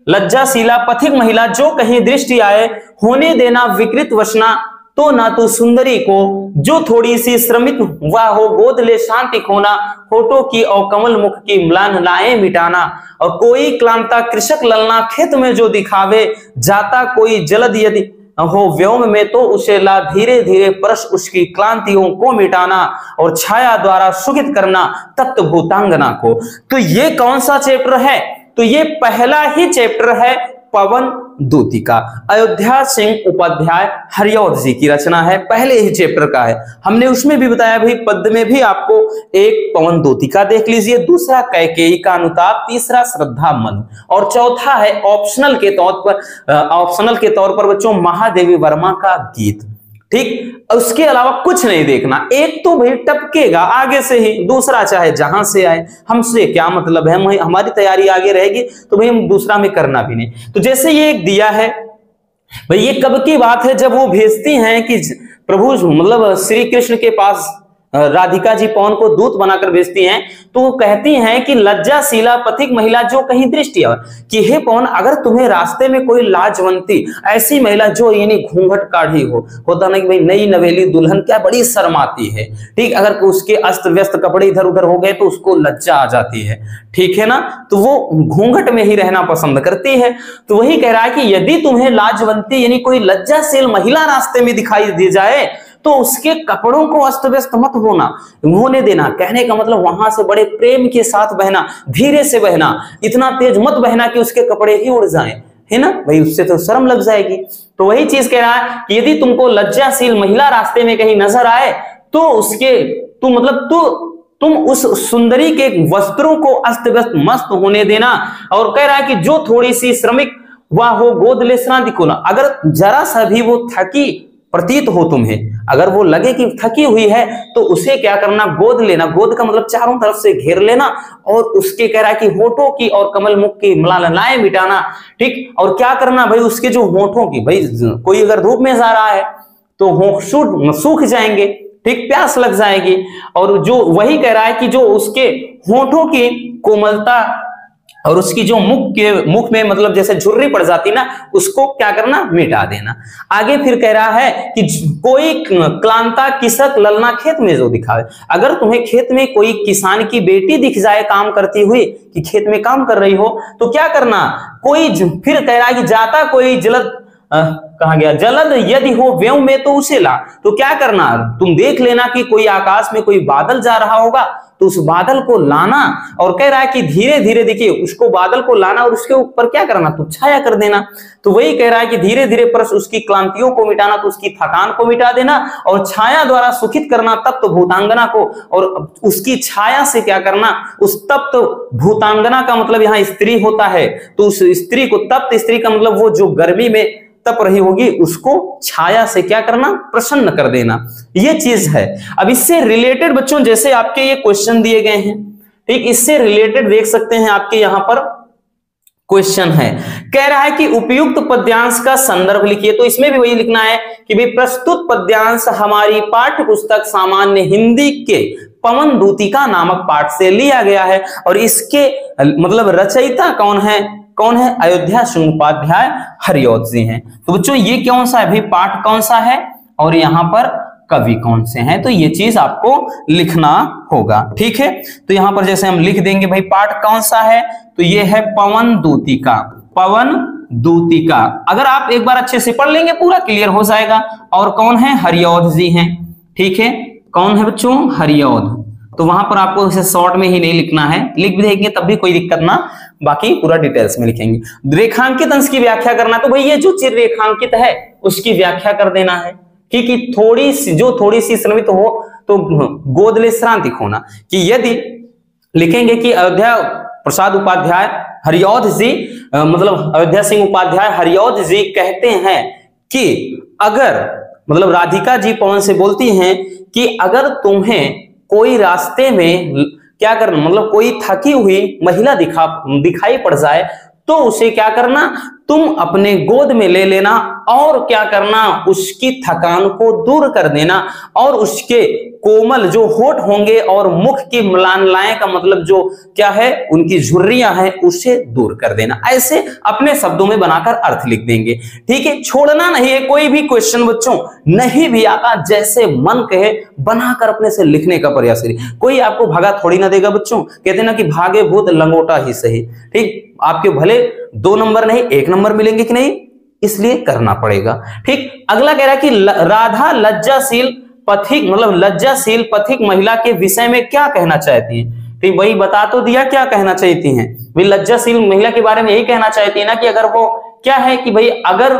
Speaker 1: लज्जाशीला पथिक महिला जो कहीं दृष्टि आए, होने देना विकृत वसना, तो ना तो सुंदरी को जो थोड़ी सी श्रमित हुआ हो, गोद ले शांति खोना, होठों की और कमल मुख की म्लान लाए मिटाना, और कोई क्लांता कृषक ललना खेत में जो दिखावे, जाता कोई जलद यदि हो व्योम में, तो उसे ला धीरे धीरे परस उसकी क्लांतियों को मिटाना, और छाया द्वारा सुखित करना तत्व भूतांगना को। तो ये कौन सा चैप्टर है? तो ये पहला ही चैप्टर है, पवन दूतिका। अयोध्या सिंह उपाध्याय हरिऔध जी की रचना है, पहले ही चैप्टर का है। हमने उसमें भी बताया भाई, पद्य में भी आपको एक पवन दूतिका देख लीजिए, दूसरा कैकेयी का अनुताप, तीसरा श्रद्धा मनु, और चौथा है ऑप्शनल के तौर पर बच्चों महादेवी वर्मा का गीत, ठीक। उसके अलावा कुछ नहीं देखना। एक तो भाई टपकेगा आगे से ही, दूसरा चाहे जहां से आए, हमसे क्या मतलब है, हमारी तैयारी आगे रहेगी तो भाई हम दूसरा में करना भी नहीं। तो जैसे ये एक दिया है भाई, ये कब की बात है, जब वो भेजती हैं कि प्रभु मतलब श्री कृष्ण के पास राधिका जी पवन को दूत बनाकर भेजती हैं, तो वो कहती हैं कि लज्जाशीला पथिक महिला जो कहीं दृष्टि आए, कि हे पवन, अगर तुम्हें रास्ते में कोई लाजवंती ऐसी महिला जो यानी घूंघट काढ़ी होता ना कि भाई नई नवेली दुल्हन क्या बड़ी शर्माती है, ठीक, अगर उसके अस्त व्यस्त कपड़े इधर उधर हो गए तो उसको लज्जा आ जाती है, ठीक है ना, तो वो घूंघट में ही रहना पसंद करती है। तो वही कह रहा है कि यदि तुम्हें लाजवंती यानी कोई लज्जाशील महिला रास्ते में दिखाई दे जाए, तो उसके कपड़ों को अस्त व्यस्त मत होने देना। कहने का मतलब वहां से बड़े प्रेम के साथ बहना, धीरे से बहना, इतना तेज मत बहना कि उसके कपड़े ही उड़ जाएं, है ना भाई, उससे तो शर्म लग जाएगी। तो वही चीज कह रहा है कि यदि तुमको लज्जाशील महिला रास्ते में कहीं नजर आए, तो तुम उस सुंदरी के वस्त्रों को अस्त व्यस्त मस्त होने देना। और कह रहा है कि जो थोड़ी सी श्रमिक वह हो, गोद ले शांति को ना, अगर जरा सा भी वो थकी प्रतीत हो तुम्हें, अगर वो लगे कि थकी हुई है, तो उसे क्या करना, गोद लेना। गोद का मतलब चारों तरफ से घेर लेना, और उसके कह रहा है कि होठों की और कमल मुख की म्लानलाएं मिटाना, ठीक। और क्या करना भाई, उसके जो होठों की, भाई कोई अगर धूप में जा रहा है तो होंठ सूख जाएंगे, ठीक, प्यास लग जाएगी। और जो वही कह रहा है कि जो उसके होठों की कोमलता और उसकी जो मुख में मतलब जैसे झुर्री पड़ जाती ना, उसको क्या करना, मिटा देना। आगे फिर कह रहा है कि कोई क्लांता किसक ललना खेत में जो दिखावे, अगर तुम्हें खेत में कोई किसान की बेटी दिख जाए काम करती हुई, कि खेत में काम कर रही हो, तो क्या करना, कोई फिर कह रहा है कि जाता कोई कहा गया जलद यदि हो व्योम में, तो उसे ला। तो क्या करना, तुम देख लेना कि कोई आकाश में कोई बादल जा रहा होगा, तो उस बादल को लाना। और कह रहा है कि धीरे धीरे देखिए उसको बादल को लाना, और उसके ऊपर क्या करना, तो छाया कर देना। तो वही कह रहा है कि धीरे धीरे परस उसकी क्लांतियों को मिटाना, तो उसकी थकान को मिटा देना, और छाया द्वारा सुखित करना तप्त भूतांगना को। और उसकी छाया से क्या करना, उस तप्त भूतांगना का मतलब यहाँ स्त्री होता है, तो उस स्त्री को, तप्त स्त्री का मतलब वो जो गर्मी में तप रही होगी, उसको छाया से क्या करना, प्रसन्न कर देना। ये चीज है। अब इससे रिलेटेड बच्चों जैसे आपके ये क्वेश्चन दिए गए हैं, ठीक, इससे रिलेटेड देख सकते हैं आपके यहां पर क्वेश्चन है, कह रहा है कि उपयुक्त पद्यांश का संदर्भ लिखिए। तो इसमें भी वही लिखना है कि भाई प्रस्तुत पद्यांश हमारी पाठ्य पुस्तक सामान्य हिंदी के पवन दूतिका नामक पाठ से लिया गया है और इसके मतलब रचयिता कौन है? कौन है? अयोध्या सिंह उपाध्याय हरिऔध जी हैं। तो बच्चों ये कौन सा है भाई? पाठ कौन सा है और यहाँ पर कवि कौन से हैं? तो ये चीज आपको लिखना होगा, ठीक है। तो यहां पर जैसे हम लिख देंगे भाई पाठ कौन सा है, तो ये है पवन दूतिका। पवन दूतिका अगर आप एक बार अच्छे से पढ़ लेंगे पूरा क्लियर हो जाएगा। और कौन है? हरिऔध जी हैं, ठीक है। कौन है बच्चों? हरिऔध। तो वहां पर आपको इसे शॉर्ट में ही नहीं लिखना है, लिख भी देंगे तब भी कोई दिक्कत ना, बाकी पूरा डिटेल्स में लिखेंगे। रेखांकित अंश की व्याख्या करना, तो भाई ये जो चीज रेखांकित है उसकी व्याख्या कर देना है, ठीक है। थोड़ी सी श्रमित हो तो गोदले श्रांतिक होना, कि यदि लिखेंगे कि अयोध्या प्रसाद उपाध्याय हरिऔध जी मतलब अयोध्या सिंह उपाध्याय हरिऔध जी कहते हैं कि अगर मतलब राधिका जी पवन से बोलती हैं कि अगर तुम्हें कोई रास्ते में क्या करना, मतलब कोई थकी हुई महिला दिखाई पड़ जाए तो उसे क्या करना, तुम अपने गोद में ले लेना और क्या करना, उसकी थकान को दूर कर देना और उसके कोमल जो होठ होंगे और मुख की म्लानलाएं का मतलब जो क्या है उनकी झुर्रियां हैं उसे दूर कर देना। ऐसे अपने शब्दों में बनाकर अर्थ लिख देंगे, ठीक है। छोड़ना नहीं है कोई भी क्वेश्चन बच्चों, नहीं भी आता जैसे मन कहे बनाकर अपने से लिखने का प्रयास करिए। कोई आपको भागा थोड़ी ना देगा बच्चों, कहते ना कि भागे भूत लंगोटा ही सही, ठीक। आपके भले 2 नंबर नहीं 1 नंबर मिलेंगे कि नहीं, इसलिए करना पड़ेगा, ठीक। अगला कह रहा है कि राधा लज्जाशील पथिक मतलब लज्जाशील पथिक महिला के विषय में क्या कहना चाहती हैं? ठीक, वही बता तो दिया क्या कहना चाहती हैं। भाई लज्जाशील महिला के बारे में यही कहना चाहती है ना कि अगर वो क्या है कि भाई अगर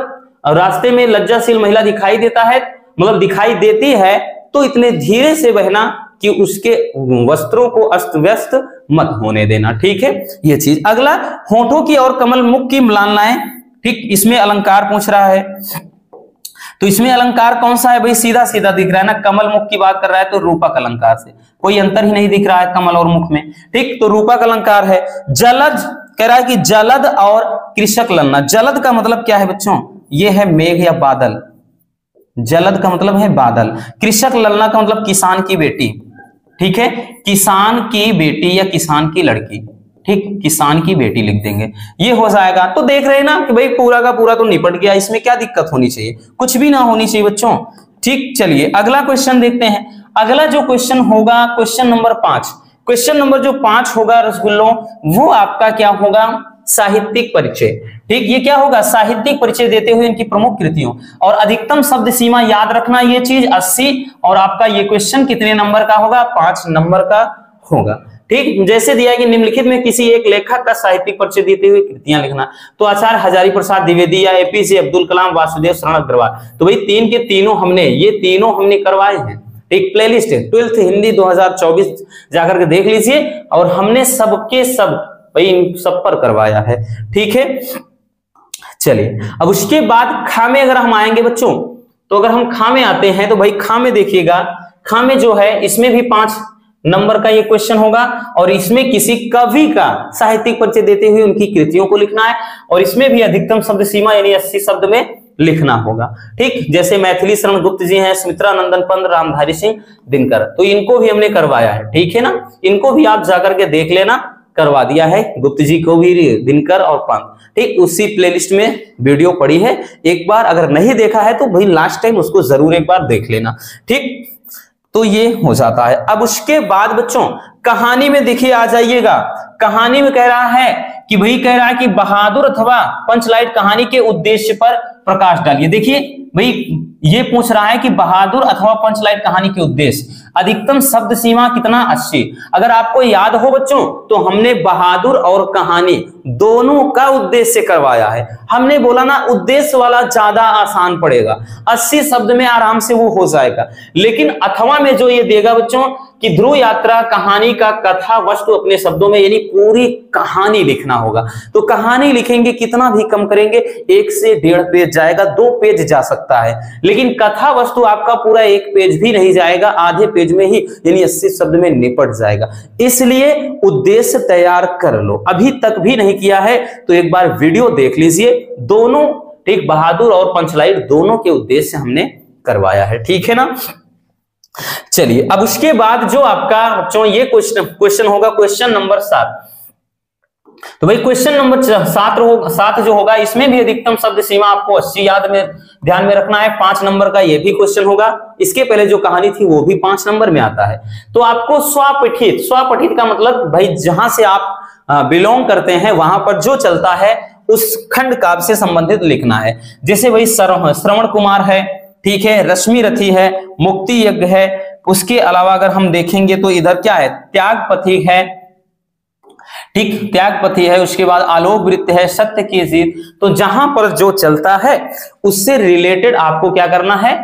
Speaker 1: रास्ते में लज्जाशील महिला दिखाई देता है मतलब दिखाई देती है तो इतने धीरे से बहना कि उसके वस्त्रों को अस्त व्यस्त मत होने देना, ठीक है ये चीज। अगला होठों की और कमल मुख की म्लानलाएं, ठीक, इसमें अलंकार पूछ रहा है। तो इसमें अलंकार कौन सा है भाई? सीधा सीधा दिख रहा है ना, कमल मुख की बात कर रहा है तो रूपक अलंकार से कोई अंतर ही नहीं दिख रहा है कमल और मुख में, ठीक। तो रूपक अलंकार है। जलद कह रहा है कि जलद और कृषक ललना। जलद का मतलब क्या है बच्चों? ये है मेघ या बादल, जलद का मतलब है बादल। कृषक ललना का मतलब किसान की बेटी, ठीक है, किसान की बेटी या किसान की लड़की, ठीक, किसान की बेटी लिख देंगे, ये हो जाएगा। तो देख रहे हैं ना कि भाई पूरा का पूरा तो निपट गया, इसमें क्या दिक्कत होनी चाहिए? कुछ भी ना होनी चाहिए बच्चों, ठीक। चलिए अगला क्वेश्चन देखते हैं। अगला जो क्वेश्चन होगा क्वेश्चन नंबर 5, क्वेश्चन नंबर जो 5 होगा रसगुल्लों, वो आपका क्या होगा? साहित्यिक परिचय, ठीक। ये क्या होगा? साहित्यिक परिचय देते हुए इनकी प्रमुख कृतियों और अधिकतम शब्द सीमा याद रखना, ये चीज 80 और आपका ये क्वेश्चन कितने नंबर का होगा? 5 नंबर का होगा, ठीक। जैसे दिया है कि निम्नलिखित में किसी एक लेखक का साहित्यिक परिचय देते हुए कृतियां लिखना। तो आचार्य हजारी प्रसाद द्विवेदी या एपीजे अब्दुल कलाम, वासुदेव शरण अग्रवाल। तो भाई 3 के तीनों हमने करवाए हैं, एक प्लेलिस्ट है 12th हिंदी 2024 जाकर के देख लीजिए और हमने सबके सब भाई इन सब पर करवाया है, ठीक है। चलिए अब उसके बाद खा में अगर हम आएंगे बच्चों, तो अगर हम खा में आते हैं तो भाई खा में देखिएगा, खा में जो है इसमें भी 5 नंबर का ये क्वेश्चन होगा और इसमें किसी कवि का साहित्यिक परिचय देते हुए उनकी कृतियों को लिखना है और इसमें भी अधिकतम शब्द सीमा यानी 80 शब्द में लिखना होगा, ठीक। जैसे मैथिली शरण गुप्त जी हैं, सुमित्रा नंदन पंत, रामधारी सिंह दिनकर, तो इनको भी हमने करवाया है, ठीक है ना। इनको भी आप जाकर के देख लेना, करवा दिया है गुप्त जी को भी, दिनकर और पंत, ठीक। उसी प्लेलिस्ट में वीडियो पड़ी है, एक बार अगर नहीं देखा है तो भाई लास्ट टाइम उसको जरूर एक बार देख लेना, ठीक। तो ये हो जाता है। अब उसके बाद बच्चों कहानी में देखिए आ जाइएगा। कहानी में कह रहा है कि भाई कह रहा है कि बहादुर अथवा पंचलाइट कहानी के उद्देश्य पर प्रकाश डालिए। देखिए भाई ये पूछ रहा है कि बहादुर अथवा पंचलाइट कहानी के उद्देश्य, अधिकतम शब्द सीमा कितना? 80। अगर आपको याद हो बच्चों तो हमने बहादुर और कहानी दोनों का उद्देश्य करवाया है। हमने बोला ना उद्देश्य वाला ज्यादा आसान पड़ेगा, 80 शब्द में आराम से वो हो जाएगा। लेकिन अथवा में जो ये देगा बच्चों कि ध्रुव यात्रा कहानी का कथा वस्तु अपने शब्दों में यानी पूरी कहानी लिखना होगा। तो कहानी लिखेंगे कितना भी कम करेंगे, 1 से 1.5 पेज जाएगा, 2 पेज जा सकता है। लेकिन कथा वस्तु आपका पूरा 1 पेज भी नहीं जाएगा, आधे पेज में ही यानी 80 शब्द में निपट जाएगा। इसलिए उद्देश्य तैयार कर लो, अभी तक भी नहीं किया है तो एक बार वीडियो देख लीजिए। दोनों ठीक बहादुर और पंचलाइट दोनों के उद्देश्य से हमने करवाया है, ठीक है ना। चलिए अब उसके बाद जो आपका बच्चों ये क्वेश्चन होगा क्वेश्चन नंबर 7। तो भाई क्वेश्चन नंबर 7 जो होगा इसमें भी अधिकतम शब्द सीमा आपको 80 याद में ध्यान में रखना है। 5 नंबर का ये भी क्वेश्चन होगा। इसके पहले जो कहानी थी वो भी 5 नंबर में आता है। तो आपको स्वपठित का मतलब भाई जहां से आप बिलोंग करते हैं वहां पर जो चलता है उस खंड काव्य से संबंधित लिखना है। जैसे भाई श्रवण कुमार है, ठीक है, रश्मि रथी है, मुक्ति यज्ञ है। उसके अलावा अगर हम देखेंगे तो इधर क्या है, त्यागपथी है, ठीक, त्यागपथी है। उसके बाद आलोक वृत्त है, सत्य की जीत। तो जहां पर जो चलता है उससे रिलेटेड आपको क्या करना है,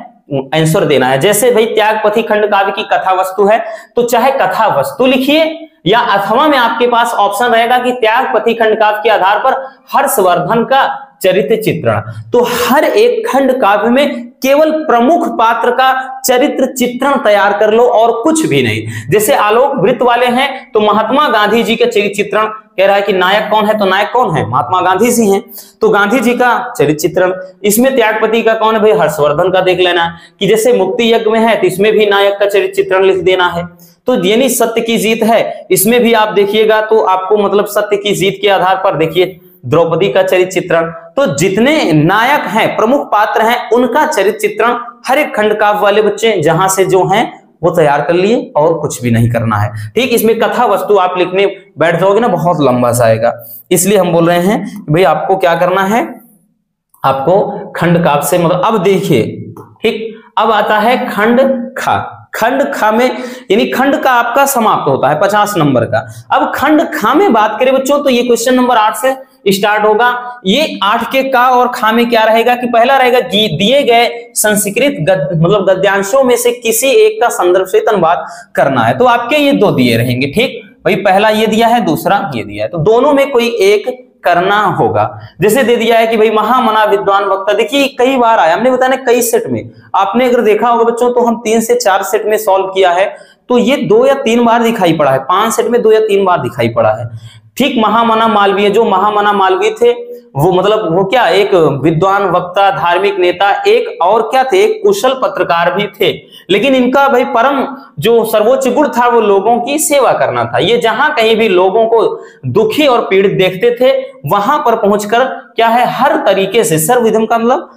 Speaker 1: आंसर देना है। जैसे भाई त्यागपथी खंड काव्य की कथा वस्तु है तो चाहे कथा वस्तु लिखिए या अथवा में आपके पास ऑप्शन रहेगा कि त्यागपथी खंड काव्य के आधार पर हर्षवर्धन का चरित्र चित्रण। तो हर एक खंड काव्य में केवल प्रमुख पात्र का चरित्र चित्रण तैयार कर लो और कुछ भी नहीं। जैसे आलोक वृत्त वाले हैं तो महात्मा गांधी जी का चरित्र चित्रण, कह रहा है कि नायक कौन है, तो नायक कौन है, महात्मा गांधी जी हैं, तो गांधी जी का चरित्र चित्रण। इसमें त्यागपति का कौन है भाई, हर्षवर्धन का देख लेना कि जैसे मुक्ति यज्ञ में है तो इसमें भी नायक का चरित्र चित्रण लिख देना है। तो यानी सत्य की जीत है, इसमें भी आप देखिएगा तो आपको मतलब सत्य की जीत के आधार पर देखिए द्रौपदी का चरित्र चित्रण। तो जितने नायक हैं, प्रमुख पात्र हैं, उनका चरित्र चित्रण हर एक खंड काव्य वाले बच्चे जहां से जो हैं वो तैयार कर लिए और कुछ भी नहीं करना है, ठीक। इसमें कथा वस्तु आप लिखने बैठ जाओगे ना बहुत लंबा जाएगा, इसलिए हम बोल रहे हैं भाई आपको क्या करना है, आपको खंड काव्य से मतलब अब देखिए, ठीक। अब आता है खंड खा। खंड खा में यानी खंड का आपका समाप्त होता है 50 नंबर का। अब खंड खा में बात करें बच्चों तो ये क्वेश्चन नंबर 8 से स्टार्ट होगा। ये 8 के का और खा में क्या रहेगा कि पहला रहेगा दिए गए संस्कृत मतलब गद्यांशों में से किसी एक का संदर्भ से अनुवाद करना है। तो आपके ये 2 दिए रहेंगे, ठीक। भाई पहला ये दिया है, दूसरा ये दिया है, तो दोनों में कोई एक करना होगा। जैसे दे दिया है कि भाई महामना विद्वान वक्ता, देखिए कई बार आया, हमने बताया कई सेट में, आपने अगर देखा होगा बच्चों तो हम 3 से 4 सेट में सॉल्व किया है तो ये 2 या 3 बार दिखाई पड़ा है, 5 सेट में 2 या 3 बार दिखाई पड़ा है, ठीक। महामना मालवीय, जो महामना मालवीय थे वो मतलब वो क्या एक विद्वान वक्ता, धार्मिक नेता, एक और क्या थे, एक कुशल पत्रकार भी थे। लेकिन इनका भाई परम जो सर्वोच्च गुण था वो लोगों की सेवा करना था। ये जहां कहीं भी लोगों को दुखी और पीड़ित देखते थे वहां पर पहुंचकर क्या है, हर तरीके से सर्वविधम का मतलब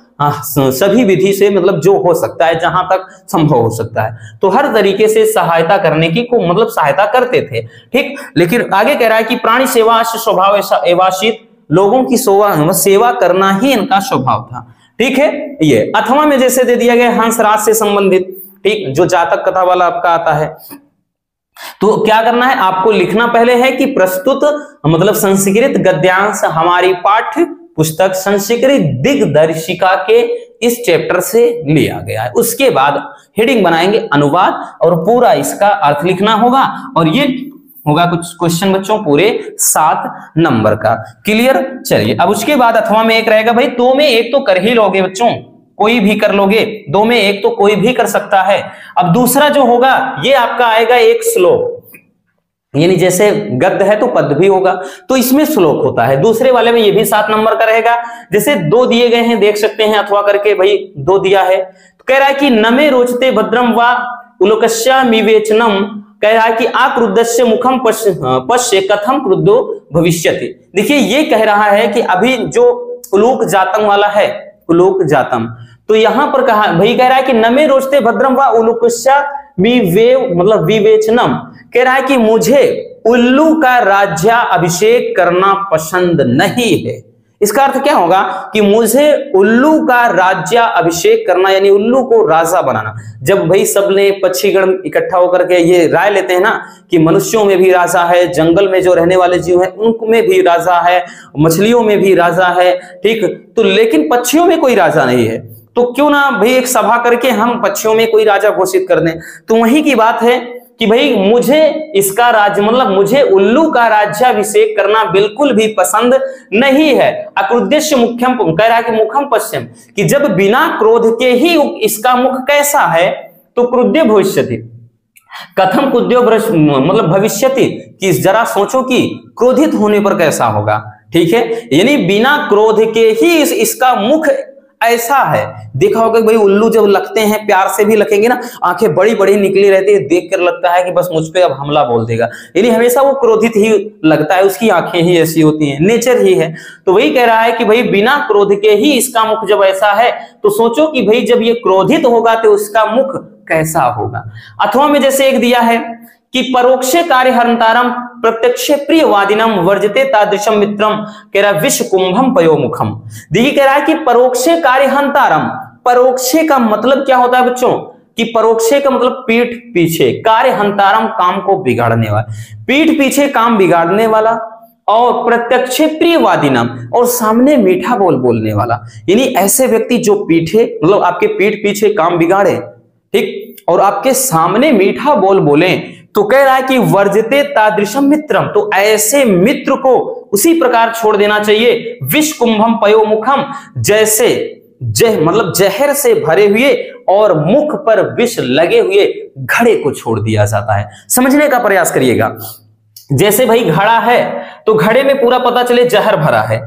Speaker 1: सभी विधि से मतलब जो हो सकता है, जहां तक संभव हो सकता है, तो हर तरीके से सहायता करने की को मतलब सहायता करते थे, ठीक। लेकिन आगे कह रहा है कि प्राणी सेवा स्वभाव एवाशीत, लोगों की सेवा करना ही इनका स्वभाव था, ठीक है। ये अथवा में जैसे दे दिया गया हंसराज से संबंधित, ठीक, जो जातक कथा वाला आपका आता है। तो क्या करना है, आपको लिखना पहले है कि प्रस्तुत मतलब संस्कृत गद्यांश हमारी पाठ्य पुस्तक संस्कृत दिग्दर्शिका के इस चैप्टर से लिया गया है। उसके बाद हेडिंग बनाएंगे अनुवाद और पूरा इसका अर्थ लिखना होगा और ये होगा कुछ क्वेश्चन बच्चों पूरे 7 नंबर का। क्लियर। चलिए अब उसके बाद अथवा में एक रहेगा, भाई 2 में 1 तो कर ही लोगे बच्चों, कोई भी कर लोगे, 2 में 1 तो कोई भी कर सकता है। अब दूसरा जो होगा ये आपका आएगा एक श्लोक, यानी जैसे गद्य है तो पद्य भी होगा, तो इसमें श्लोक होता है। दूसरे वाले में ये भी 7 नंबर का रहेगा। जैसे 2 दिए गए हैं, देख सकते हैं अथवा करके, भाई 2 दिया है, तो कह रहा है कि नमे रोचते भद्रम व उलोकस्या विवेचनम, कह रहा है कि आक्रुद्धस्य मुखम पश्य कथम क्रुद्धो भविष्यति। देखिए ये कह रहा है कि अभी जो उलूक जातम वाला है, उलूक जातम, तो यहां पर कहा भाई कह रहा है कि नमे रोचते भद्रम व उलोकस्या मतलब विवेचनम, कह रहा है कि मुझे उल्लू का राज्याभिषेक करना पसंद नहीं है। इसका अर्थ क्या होगा कि मुझे उल्लू का राज्याभिषेक करना, यानी उल्लू को राजा बनाना। जब भाई सबने पक्षीगण इकट्ठा होकर के ये राय लेते हैं ना कि मनुष्यों में भी राजा है, जंगल में जो रहने वाले जीव हैं उनमें भी राजा है, मछलियों में भी राजा है, ठीक, तो लेकिन पक्षियों में कोई राजा नहीं है, तो क्यों ना भाई एक सभा करके हम पक्षियों में कोई राजा घोषित कर दें। तो वहीं की बात है कि भाई मुझे इसका राज्य मतलब मुझे उल्लू का राज्याभिषेक करना बिल्कुल भी पसंद नहीं है। अक्रुद्धस्य मुख्यम, कह रहा है कि मुखम पश्चिम, कि जब बिना क्रोध के ही इसका मुख कैसा है तो क्रुद्ध भविष्यति, कथम क्रुद्धो मतलब भविष्यति, कि जरा सोचो कि क्रोधित होने पर कैसा होगा, ठीक है, यानी बिना क्रोध के ही इसका मुख ऐसा है। देखा होगा भाई उल्लू जब लगते हैं, प्यार से भी लखेंगे ना, आंखें बड़ी बड़ी निकली रहती है, देख कर लगता है कि बस मुझ पे अब हमला बोल देगा, यानी हमेशा वो क्रोधित ही लगता है, उसकी आंखें ही ऐसी होती हैं, नेचर ही है। तो वही कह रहा है कि भाई बिना क्रोध के ही इसका मुख जब ऐसा है, तो सोचो कि भाई जब ये क्रोधित होगा तो उसका मुख कैसा होगा। अथवा में जैसे एक दिया है कि परोक्षे कार्य हंतारम प्रत्यक्षे प्रियवादिनम वर्जते तादृशम मित्रम, कह रहा विश्व कुंभम पयोमुखम। देखिए कह रहा है कि परोक्षे कार्य हंतारम, परोक्षे का मतलब क्या होता है बच्चों, कि परोक्षे का मतलब पीठ पीछे, कार्य हंतारम काम को बिगाड़ने वाला, पीठ पीछे काम बिगाड़ने वाला, और प्रत्यक्षे प्रियवादिनम और सामने मीठा बोल बोलने वाला, यानी ऐसे व्यक्ति जो पीछे मतलब आपके पीठ पीछे काम बिगाड़े, ठीक, और आपके सामने मीठा बोल बोले, तो कह रहा है कि वर्जते तादृशम मित्रम, तो ऐसे मित्र को उसी प्रकार छोड़ देना चाहिए, विष कुंभम पयोमुखम, जैसे मतलब जहर से भरे हुए और मुख पर विष लगे हुए घड़े को छोड़ दिया जाता है। समझने का प्रयास करिएगा, जैसे भाई घड़ा है तो घड़े में पूरा पता चले जहर भरा है,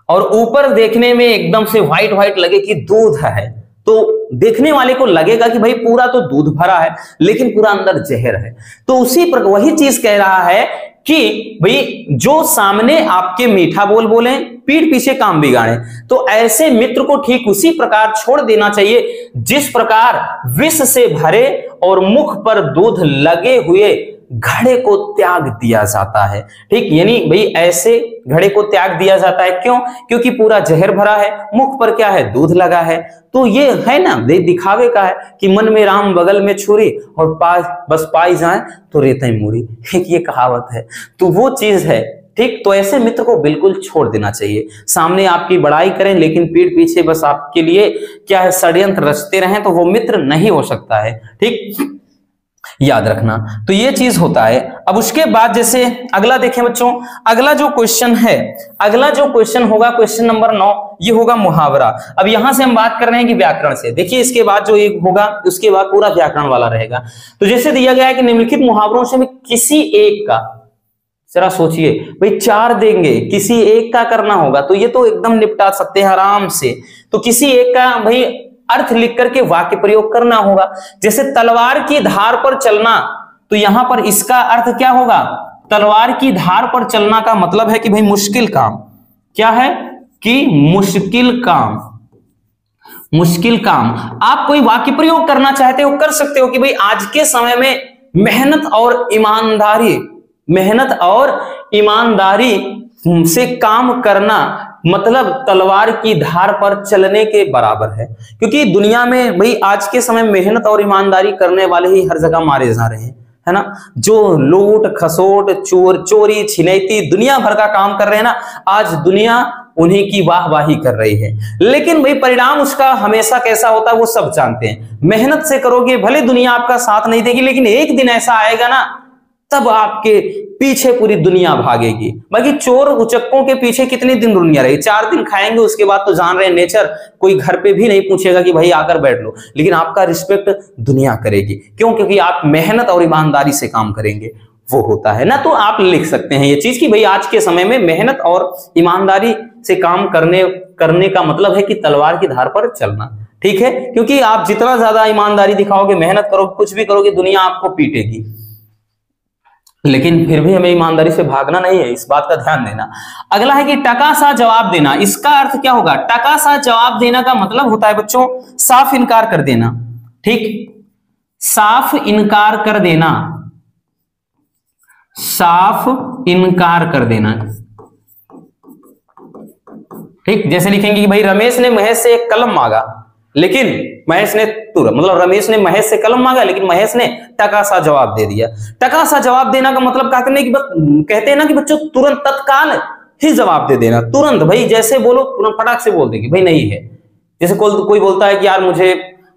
Speaker 1: और ऊपर देखने में एकदम से व्हाइट व्हाइट लगे कि दूध है, तो देखने वाले को लगेगा कि भाई पूरा तो दूध भरा है लेकिन पूरा अंदर जहर है। तो उसी पर वही चीज कह रहा है कि भाई जो सामने आपके मीठा बोल बोले, पीठ पीछे काम बिगाड़े, तो ऐसे मित्र को ठीक उसी प्रकार छोड़ देना चाहिए जिस प्रकार विष से भरे और मुख पर दूध लगे हुए घड़े को त्याग दिया जाता है। ठीक, यानी भाई ऐसे घड़े को त्याग दिया जाता है, क्यों? क्योंकि पूरा जहर भरा है, मुख पर क्या है, दूध लगा है। तो ये है ना, दिखावे का है कि मन में राम बगल में छुरी और बस पाई जाए तो रेत मुड़ी, एक ये कहावत है, तो वो चीज है। ठीक, तो ऐसे मित्र को बिल्कुल छोड़ देना चाहिए। सामने आपकी बड़ाई करें लेकिन पीठ पीछे बस आपके लिए क्या है, षड्यंत्र रचते रहें, तो वो मित्र नहीं हो सकता है। ठीक, याद रखना, तो ये चीज होता है। अब उसके बाद जैसे अगला देखें बच्चों, अगला जो क्वेश्चन है, अगला जो क्वेश्चन होगा क्वेश्चन नंबर 9, ये होगा मुहावरा। अब यहां से हम बात कर रहे हैं कि व्याकरण से, देखिए इसके बाद जो एक होगा उसके बाद पूरा व्याकरण वाला रहेगा। तो जैसे दिया गया है कि निम्नलिखित मुहावरों से किसी एक का, जरा सोचिए भाई 4 देंगे, किसी एक का करना होगा, तो ये तो एकदम निपटा सकते हैं आराम से। तो किसी एक का भाई अर्थ लिख करके वाक्य प्रयोग करना होगा। जैसे तलवार की धार पर चलना, तो यहां पर इसका अर्थ क्या होगा, तलवार की धार पर चलना का मतलब है कि भाई मुश्किल काम, क्या है कि मुश्किल काम, मुश्किल काम। आप कोई वाक्य प्रयोग करना चाहते हो कर सकते हो कि भाई आज के समय में मेहनत और ईमानदारी, मेहनत और ईमानदारी से काम करना मतलब तलवार की धार पर चलने के बराबर है। क्योंकि दुनिया में भाई आज के समय मेहनत और ईमानदारी करने वाले ही हर जगह मारे जा रहे हैं, है ना। जो लूट खसोट चोरी छिनैती दुनिया भर का काम कर रहे हैं ना, आज दुनिया उन्हीं की वाहवाही कर रही है। लेकिन भाई परिणाम उसका हमेशा कैसा होता है वो सब जानते हैं। मेहनत से करोगे, भले दुनिया आपका साथ नहीं देगी, लेकिन एक दिन ऐसा आएगा ना तब आपके पीछे पूरी दुनिया भागेगी। बाकी चोर उचक्कों के पीछे कितने दिन दुनिया रहेगी, 4 दिन खाएंगे, उसके बाद तो जान रहे हैं नेचर, कोई घर पे भी नहीं पूछेगा कि भाई आकर बैठ लो, लेकिन आपका रिस्पेक्ट दुनिया करेगी। क्यों? क्योंकि आप मेहनत और ईमानदारी से काम करेंगे, वो होता है ना। तो आप लिख सकते हैं ये चीज कि भाई आज के समय में मेहनत और ईमानदारी से काम करने का मतलब है कि तलवार की धार पर चलना। ठीक है, क्योंकि आप जितना ज्यादा ईमानदारी दिखाओगे, मेहनत करोगे, कुछ भी करोगे, दुनिया आपको पीटेगी। लेकिन फिर भी हमें ईमानदारी से भागना नहीं है, इस बात का ध्यान देना। अगला है कि टका सा जवाब देना। इसका अर्थ क्या होगा? टका सा जवाब देना का मतलब होता है बच्चों साफ इनकार कर देना। ठीक, साफ इनकार कर देना, साफ इनकार कर देना। ठीक, जैसे लिखेंगे कि भाई रमेश ने महेश से एक कलम मांगा, लेकिन महेश ने तुरंत, मतलब रमेश ने महेश से कलम मांगा लेकिन महेश ने टका सा जवाब दे दिया। टका सा जवाब देना का मतलब कहते हैं ना कि बच्चों तुरंत तत्काल ही जवाब दे देना, तुरंत। भाई जैसे बोलो तुरंत फटाक से बोल देगी भाई नहीं है। जैसे कोई बोलता है कि यार मुझे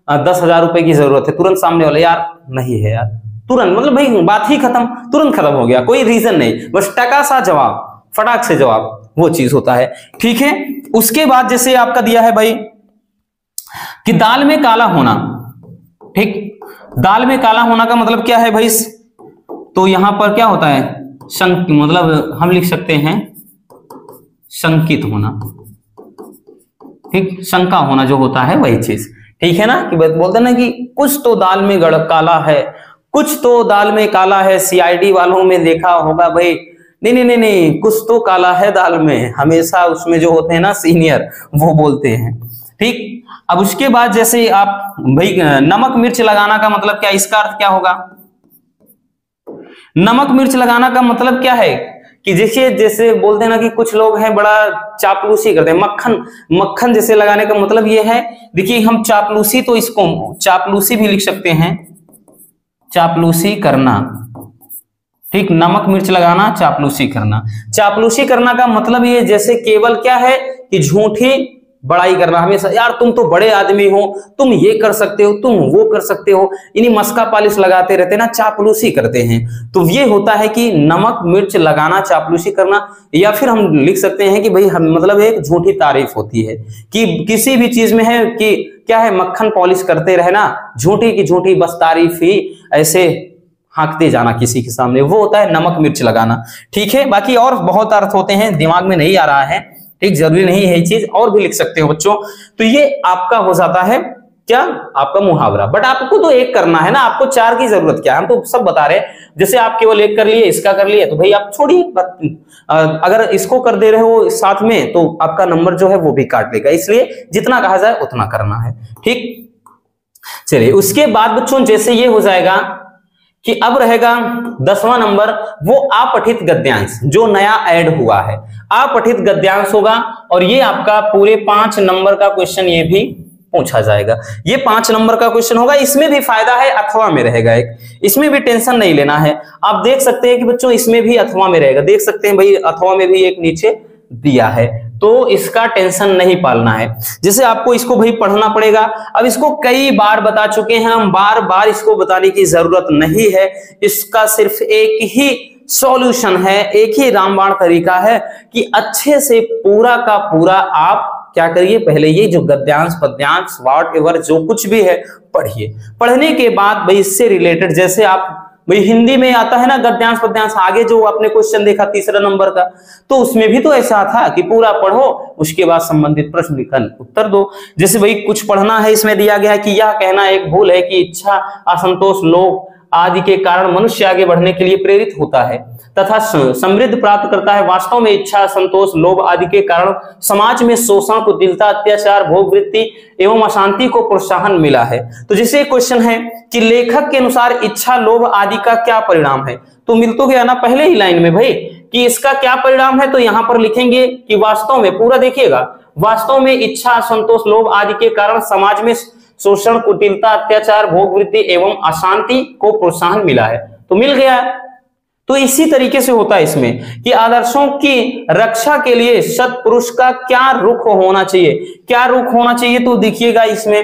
Speaker 1: 10,000 रुपए की जरूरत है, तुरंत सामने वाला यार नहीं है यार, तुरंत, मतलब भाई बात ही खत्म, तुरंत खत्म हो गया, कोई रीजन नहीं, बस टका सा जवाब, फटाक से जवाब, वो चीज होता है। ठीक है, उसके बाद जैसे आपका दिया है भाई कि दाल में काला होना। ठीक, दाल में काला होना का मतलब क्या है भाई? तो यहां पर क्या होता है? मतलब हम लिख सकते हैं शंकित होना, ठीक, शंका होना जो होता है वही चीज, ठीक है ना। कि बोलते ना कि कुछ तो दाल में गड़ काला है, कुछ तो दाल में काला है। सीआईडी वालों में देखा होगा भाई, नहीं नहीं नहीं नहीं, कुछ तो काला है दाल में, हमेशा उसमें जो होते हैं ना सीनियर वो बोलते हैं, ठीक। अब उसके बाद जैसे आप भाई नमक मिर्च लगाना का मतलब क्या, इसका अर्थ क्या होगा? नमक मिर्च लगाना का मतलब क्या है कि देखिए जैसे बोलते हैं ना कि कुछ लोग हैं बड़ा चापलूसी करते हैं, मक्खन जैसे लगाने का मतलब ये है, देखिए हम चापलूसी, तो इसको चापलूसी भी लिख सकते हैं, चापलूसी करना, ठीक। नमक मिर्च लगाना, चापलूसी करना। चापलूसी करना का मतलब ये जैसे केवल क्या है कि झूठी बड़ाई करना, हमेशा यार तुम तो बड़े आदमी हो, तुम ये कर सकते हो, तुम वो कर सकते हो, इन्हीं मस्का पालिश लगाते रहते ना, चापलूसी करते हैं। तो ये होता है कि नमक मिर्च लगाना, चापलूसी करना। या फिर हम लिख सकते हैं कि भाई हम मतलब एक झूठी तारीफ होती है कि किसी भी चीज में है कि क्या है, मक्खन पॉलिश करते रहना, झूठी की झूठी बस तारीफ ही ऐसे हाँकते जाना किसी के सामने, वो होता है नमक मिर्च लगाना, ठीक है। बाकी और बहुत अर्थ होते हैं, दिमाग में नहीं आ रहा है, ठीक, जरूरी नहीं है ये चीज, और भी लिख सकते हो बच्चों। तो ये आपका हो जाता है क्या, आपका मुहावरा। बट आपको तो एक करना है ना, आपको चार की जरूरत क्या है, हम तो सब बता रहे हैं। जैसे आप केवल एक कर लिए, इसका कर लिए, तो भाई आप छोड़िए, अगर इसको कर दे रहे हो साथ में तो आपका नंबर जो है वो भी काट लेगा, इसलिए जितना कहा जाए उतना करना है, ठीक। चलिए उसके बाद बच्चों जैसे ये हो जाएगा कि अब रहेगा 10वां नंबर, वो अपठित गद्यांश जो नया ऐड हुआ है, अपठित गद्यांश होगा। और ये आपका पूरे 5 नंबर का क्वेश्चन ये भी पूछा जाएगा, ये 5 नंबर का क्वेश्चन होगा। इसमें भी फायदा है, अथवा में रहेगा एक, इसमें भी टेंशन नहीं लेना है। आप देख सकते हैं कि बच्चों इसमें भी अथवा में रहेगा, देख सकते हैं भाई अथवा में भी एक नीचे दिया है, तो इसका टेंशन नहीं पालना है। जैसे आपको इसको भाई पढ़ना पड़ेगा, अब इसको कई बार बता चुके हैं हम, बार बार इसको बताने की जरूरत नहीं है। इसका सिर्फ एक ही सॉल्यूशन है, एक ही रामबाण तरीका है कि अच्छे से पूरा का पूरा आप क्या करिए, पहले ये जो गद्यांश पद्यांश व्हाट एवर जो कुछ भी है पढ़िए। पढ़ने के बाद भाई इससे रिलेटेड जैसे आप भाई हिंदी में आता है ना गद्यांश पद्यांश, आगे जो आपने क्वेश्चन देखा 3 नंबर का, तो उसमें भी तो ऐसा था कि पूरा पढ़ो, उसके बाद संबंधित प्रश्न लिखकर उत्तर दो। जैसे भाई कुछ पढ़ना है, इसमें दिया गया है कि यह कहना एक भूल है कि इच्छा असंतोष लोभ आदि के कारण मनुष्य आगे बढ़ने के लिए प्रेरित होता है तथा समृद्धि प्राप्त करता है। वास्तव में इच्छा संतोष लोभ आदि के कारण समाज में शोषण कुटिलता अत्याचार भोग वृत्ति एवं अशांति को प्रोत्साहन मिला है। तो जैसे क्वेश्चन है कि लेखक के अनुसार इच्छा लोभ आदि का क्या परिणाम है, तो मिल तो गया ना पहले ही लाइन में भाई कि इसका क्या परिणाम है। तो यहां पर लिखेंगे कि वास्तव में, पूरा देखिएगा, वास्तव में इच्छा संतोष लोभ आदि के कारण समाज में शोषण कुटिलता अत्याचार भोग वृत्ति एवं अशांति को प्रोत्साहन मिला है। तो मिल गया। तो इसी तरीके से होता है इसमें कि आदर्शों की रक्षा के लिए सत्पुरुष का क्या रुख होना चाहिए, क्या रुख होना चाहिए। तो देखिएगा इसमें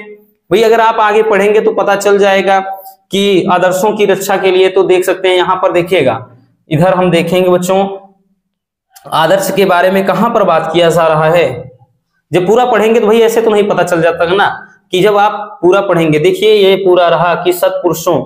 Speaker 1: भाई अगर आप आगे पढ़ेंगे तो पता चल जाएगा कि आदर्शों की रक्षा के लिए, तो देख सकते हैं यहां पर देखिएगा, इधर हम देखेंगे बच्चों आदर्श के बारे में कहां पर बात किया जा रहा है। जब पूरा पढ़ेंगे तो भाई ऐसे तो नहीं पता चल जाता ना, कि जब आप पूरा पढ़ेंगे, देखिए ये पूरा रहा कि सत्पुरुषों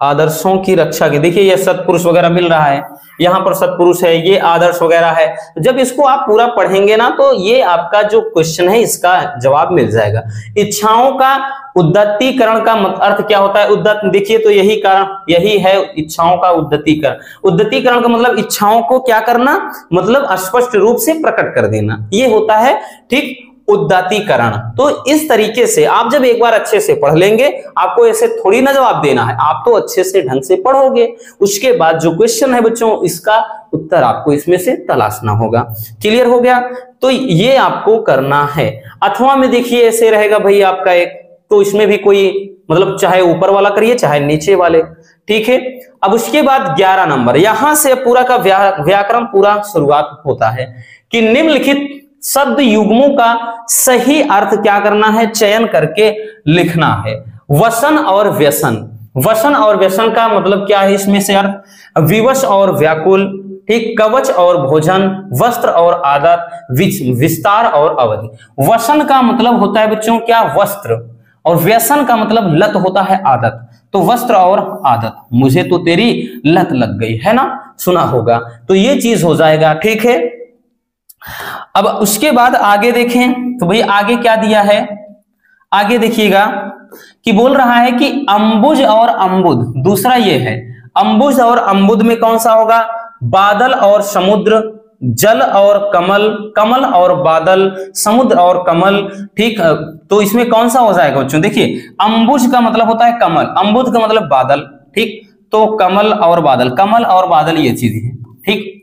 Speaker 1: आदर्शों की रक्षा के, देखिए ये सत्पुरुष वगैरह मिल रहा है, यहाँ पर सत्पुरुष है, ये आदर्श वगैरह है। जब इसको आप पूरा पढ़ेंगे ना तो ये आपका जो क्वेश्चन है इसका जवाब मिल जाएगा। इच्छाओं का उद्दत्तीकरण का अर्थ क्या होता है, उद्दत, देखिए तो यही कारण, यही है इच्छाओं का उद्दत्तीकरण। उद्दत्तीकरण का मतलब इच्छाओं को क्या करना, मतलब स्पष्ट रूप से प्रकट कर देना, ये होता है, ठीक, उद्दत्तीकरण। तो इस तरीके से आप जब एक बार अच्छे से पढ़ लेंगे, आपको ऐसे थोड़ी ना जवाब देना है, आप तो अच्छे से ढंग से पढ़ोगे, उसके बाद जो क्वेश्चन है बच्चों इसका उत्तर आपको इसमें से तलाशना होगा। क्लियर हो गया। तो ये आपको करना है। अथवा में देखिए ऐसे रहेगा भाई आपका एक, तो इसमें भी कोई मतलब चाहे ऊपर वाला करिए चाहे नीचे वाले, ठीक है। अब उसके बाद 11 नंबर, यहां से पूरा का व्याकरण पूरा शुरुआत होता है कि निम्नलिखित शब्द युग्मों का सही अर्थ क्या करना है, चयन करके लिखना है। वसन और व्यसन, वसन और व्यसन का मतलब क्या है इसमें से अर्थ, विवश और व्याकुल, ठीक, कवच और भोजन, वस्त्र और आदत, विस्तार और अवधि। वसन का मतलब होता है बच्चों क्या, वस्त्र, और व्यसन का मतलब लत होता है आदत। तो वस्त्र और आदत, मुझे तो तेरी लत लग गई है ना, सुना होगा, तो ये चीज हो जाएगा, ठीक है। अब उसके बाद आगे देखें तो भाई आगे क्या दिया है, आगे देखिएगा कि बोल रहा है कि अंबुज और अंबुद, दूसरा ये है अंबुज और अंबुद में कौन सा होगा, बादल और समुद्र, जल और कमल, कमल और बादल, समुद्र और कमल। ठीक, तो इसमें कौन सा हो जाएगा बच्चों, देखिए अंबुज का मतलब होता है कमल, अंबुद का मतलब बादल। ठीक, तो कमल और बादल, कमल और बादल ये चीज है। ठीक,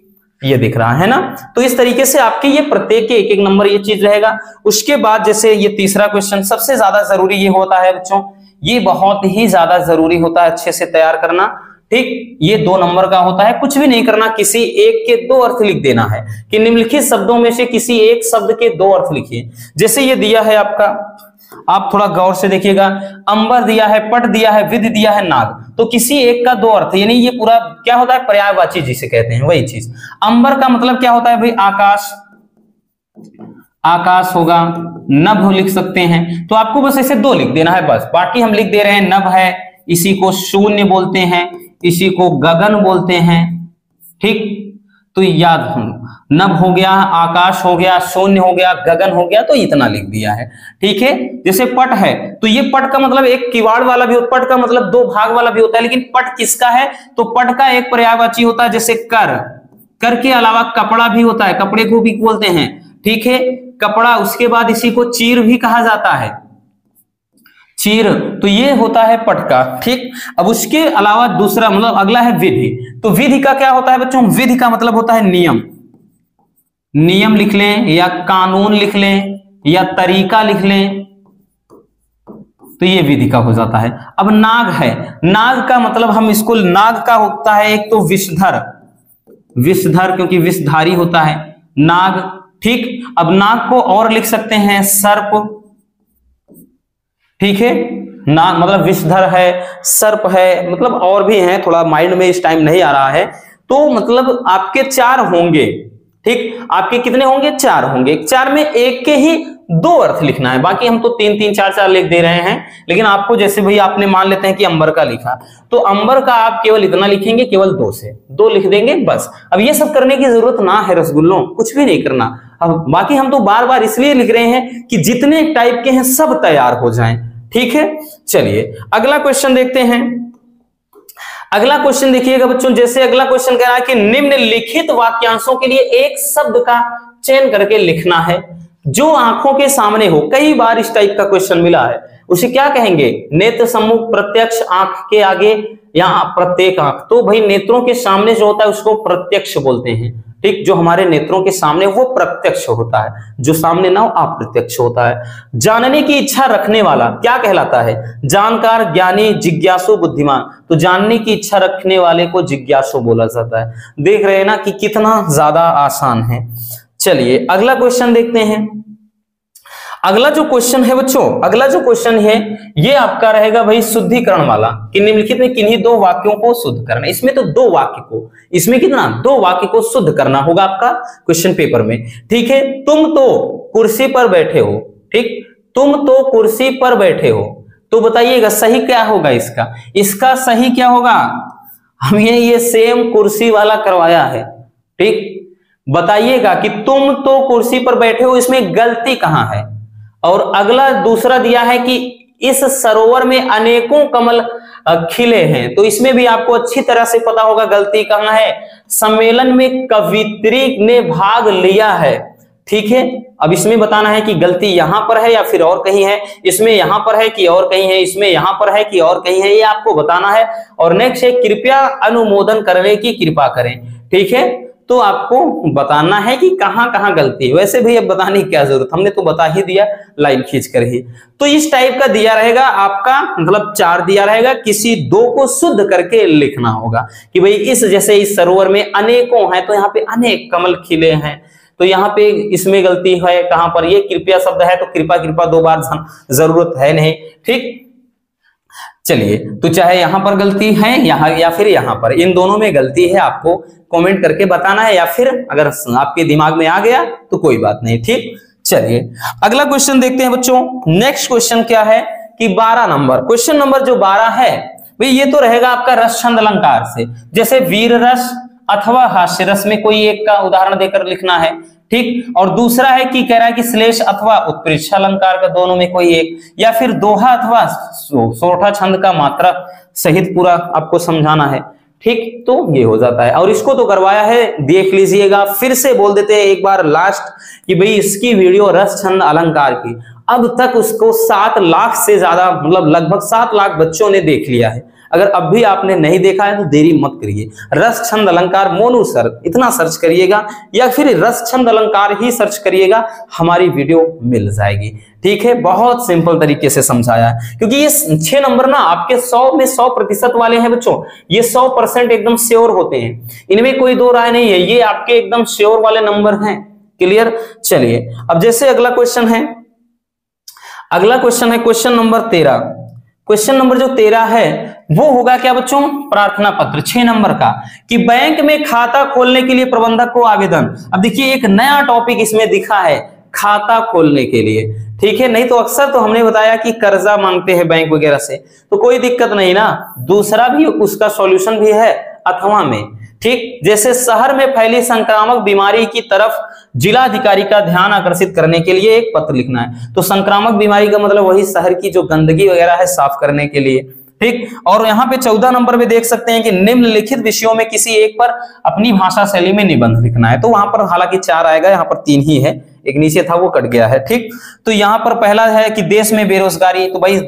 Speaker 1: ये दिख रहा है ना। तो इस तरीके से आपके ये प्रत्येक के एक एक नंबर ये चीज रहेगा। उसके बाद जैसे ये तीसरा क्वेश्चन सबसे ज्यादा जरूरी ये होता है बच्चों, ये बहुत ही ज्यादा जरूरी होता है अच्छे से तैयार करना। ठीक, ये 2 नंबर का होता है, कुछ भी नहीं करना, किसी एक के 2 अर्थ लिख देना है कि निम्नलिखित शब्दों में से किसी एक शब्द के 2 अर्थ लिखिए। जैसे ये दिया है आपका, आप थोड़ा गौर से देखिएगा, अंबर दिया है, पट दिया है, विधि दिया है, नाग, तो किसी एक का 2 अर्थ, यानी ये पूरा क्या होता है, पर्यायवाची जिसे कहते हैं वही चीज। अंबर का मतलब क्या होता है भाई, आकाश, आकाश होगा। नभ लिख सकते हैं, तो आपको बस ऐसे 2 लिख देना है बस, बाकी हम लिख दे रहे हैं। नभ है, इसी को शून्य बोलते हैं, इसी को गगन बोलते हैं। ठीक, तो याद नभ हो गया, आकाश हो गया, शून्य हो गया, गगन हो गया, तो इतना लिख दिया है। ठीक है, जैसे पट है तो ये पट का मतलब एक किवाड़ वाला भी होता है, पट का मतलब 2 भाग वाला भी होता है, लेकिन पट किसका है, तो पट का एक पर्यायवाची होता है जैसे कर, कर के अलावा कपड़ा भी होता है, कपड़े को भी बोलते हैं। ठीक है, कपड़ा, उसके बाद इसी को चीर भी कहा जाता है, चीर, तो ये होता है पट का। ठीक, अब उसके अलावा दूसरा मतलब अगला है विधि, तो विधि का क्या होता है बच्चों, विधि का मतलब होता है नियम, नियम लिख लें या कानून लिख लें या तरीका लिख लें, तो ये विधि का हो जाता है। अब नाग है, नाग का मतलब हम इसको, नाग का होता है एक तो विषधर, विषधर क्योंकि विषधारी होता है नाग। ठीक, अब नाग को और लिख सकते हैं सर्प। ठीक है, नाग मतलब विषधर है, सर्प है, मतलब और भी हैं, थोड़ा माइंड में इस टाइम नहीं आ रहा है, तो मतलब आपके 4 होंगे। ठीक, आपके कितने होंगे, 4 होंगे, 4 में एक के ही 2 अर्थ लिखना है, बाकी हम तो 3 3 4 4 लिख दे रहे हैं। लेकिन आपको जैसे भाई आपने मान लेते हैं कि अंबर का लिखा, तो अंबर का आप केवल इतना लिखेंगे, केवल 2 से 2 लिख देंगे बस। अब ये सब करने की जरूरत ना है रसगुल्लों, कुछ भी नहीं करना। अब बाकी हम तो बार बार इसलिए लिख रहे हैं कि जितने टाइप के हैं सब तैयार हो जाएं। ठीक है, चलिए अगला क्वेश्चन देखते हैं। अगला क्वेश्चन देखिएगा बच्चों, जैसे अगला क्वेश्चन कह रहा है कि निम्नलिखित वाक्यांशों के लिए एक शब्द का चयन करके लिखना है जो आंखों के सामने हो। कई बार इस टाइप का क्वेश्चन मिला है, उसे क्या कहेंगे, नेत्र सम्मुख, प्रत्यक्ष, आंख के आगे या प्रत्येक आंख। तो भाई नेत्रों के सामने जो होता है उसको प्रत्यक्ष बोलते हैं। ठीक, जो हमारे नेत्रों के सामने वो प्रत्यक्ष होता है, जो सामने ना हो अप्रत्यक्ष होता है। जानने की इच्छा रखने वाला क्या कहलाता है, जानकार, ज्ञानी, जिज्ञासु, बुद्धिमान। तो जानने की इच्छा रखने वाले को जिज्ञासु बोला जाता है। देख रहे हैं ना कि कितना ज्यादा आसान है। चलिए अगला क्वेश्चन देखते हैं। अगला जो क्वेश्चन है बच्चों, अगला जो क्वेश्चन है ये आपका रहेगा भाई शुद्धिकरण वाला, कि निम्नलिखित में किन्हीं 2 वाक्यों को शुद्ध करना। इसमें तो 2 वाक्य को, इसमें कितना 2 वाक्य को शुद्ध करना होगा आपका क्वेश्चन पेपर में। ठीक है, तुम तो कुर्सी पर बैठे हो। ठीक, तुम तो कुर्सी पर बैठे हो, तो बताइएगा सही क्या होगा इसका, इसका सही क्या होगा। हमने ये सेम कुर्सी वाला करवाया है। ठीक, बताइएगा कि तुम तो कुर्सी पर बैठे हो, इसमें गलती कहां है। और अगला दूसरा दिया है कि इस सरोवर में अनेकों कमल खिले हैं, तो इसमें भी आपको अच्छी तरह से पता होगा गलती कहां है। सम्मेलन में कवित्री ने भाग लिया है। ठीक है, अब इसमें बताना है कि गलती यहां पर है या फिर और कहीं है, इसमें यहां पर है कि और कहीं है, इसमें यहां पर है कि और कहीं है, ये आपको बताना है। और नेक्स्ट है कृपया अनुमोदन करने की कृपा करें। ठीक है, तो आपको बताना है कि कहां कहां गलती है। वैसे भी अब बताने की क्या जरूरत, हमने तो बता ही दिया लाइन खींच कर ही। तो इस टाइप का दिया रहेगा आपका, मतलब 4 दिया रहेगा, किसी 2 को शुद्ध करके लिखना होगा कि भाई इस जैसे इस सरोवर में अनेकों हैं, तो यहाँ पे अनेक कमल खिले हैं, तो यहाँ पे इसमें गलती है कहां पर, ये कृपया शब्द है तो कृपा कृपा 2 बार जरूरत है नहीं। ठीक, चलिए तो चाहे यहां पर गलती है यहाँ या फिर यहां पर, इन दोनों में गलती है, आपको कमेंट करके बताना है, या फिर अगर आपके दिमाग में आ गया तो कोई बात नहीं। ठीक, चलिए अगला क्वेश्चन देखते हैं बच्चों। नेक्स्ट क्वेश्चन क्या है कि 12 नंबर, क्वेश्चन नंबर जो 12 है भाई ये तो रहेगा आपका रस छंद अलंकार से, जैसे वीर रस अथवा हास्य रस में कोई एक का उदाहरण देकर लिखना है। ठीक। और दूसरा है कि कह रहा है कि श्लेष अथवा उत्प्रेक्ष अलंकार का दोनों में कोई एक, या फिर दोहा अथवा सोठा छंद का मात्रा सहित पूरा आपको समझाना है, ठीक। तो ये हो जाता है, और इसको तो करवाया है, देख लीजिएगा। फिर से बोल देते हैं एक बार लास्ट कि भाई इसकी वीडियो रस छंद अलंकार की अब तक उसको 7 लाख से ज्यादा, मतलब लगभग 7 लाख बच्चों ने देख लिया है। अगर अब भी आपने नहीं देखा है तो देरी मत करिए, रस छंद अलंकार मोनू सर इतना सर्च करिएगा, या फिर रस छंद अलंकार ही सर्च करिएगा, हमारी वीडियो मिल जाएगी, ठीक है। बहुत सिंपल तरीके से समझाया है, क्योंकि ये 6 नंबर ना आपके 100 में 100% वाले हैं बच्चों, ये 100% एकदम श्योर होते हैं, इनमें कोई दो राय नहीं है, ये आपके एकदम श्योर वाले नंबर हैं। क्लियर। चलिए अब जैसे अगला क्वेश्चन है, क्वेश्चन नंबर 13। क्वेश्चन नंबर जो 13 है वो होगा क्या बच्चों, प्रार्थना पत्र 6 नंबर का, कि बैंक में खाता खोलने के लिए प्रबंधक को आवेदन। अब देखिए एक नया टॉपिक इसमें दिखा है, खाता खोलने के लिए, ठीक है। नहीं तो अक्सर तो हमने बताया कि कर्जा मांगते हैं बैंक वगैरह से, तो कोई दिक्कत नहीं ना, दूसरा भी उसका सॉल्यूशन भी है अथवा में, ठीक। जैसे शहर में फैली संक्रामक बीमारी की तरफ जिलाधिकारी का ध्यान आकर्षित करने के लिए एक पत्र लिखना है। तो संक्रामक बीमारी का मतलब वही शहर की जो गंदगी वगैरह है साफ करने के लिए, ठीक। और यहाँ पे 14 नंबर पे देख सकते हैं कि निम्नलिखित विषयों में किसी एक पर अपनी भाषा शैली में निबंध लिखना है। तो वहां पर हालांकि 4 आएगा, यहाँ पर 3 ही है, एक नीचे था वो कट गया है, ठीक। तो यहाँ पर पहला है कि देश में बेरोजगारी, तो भाई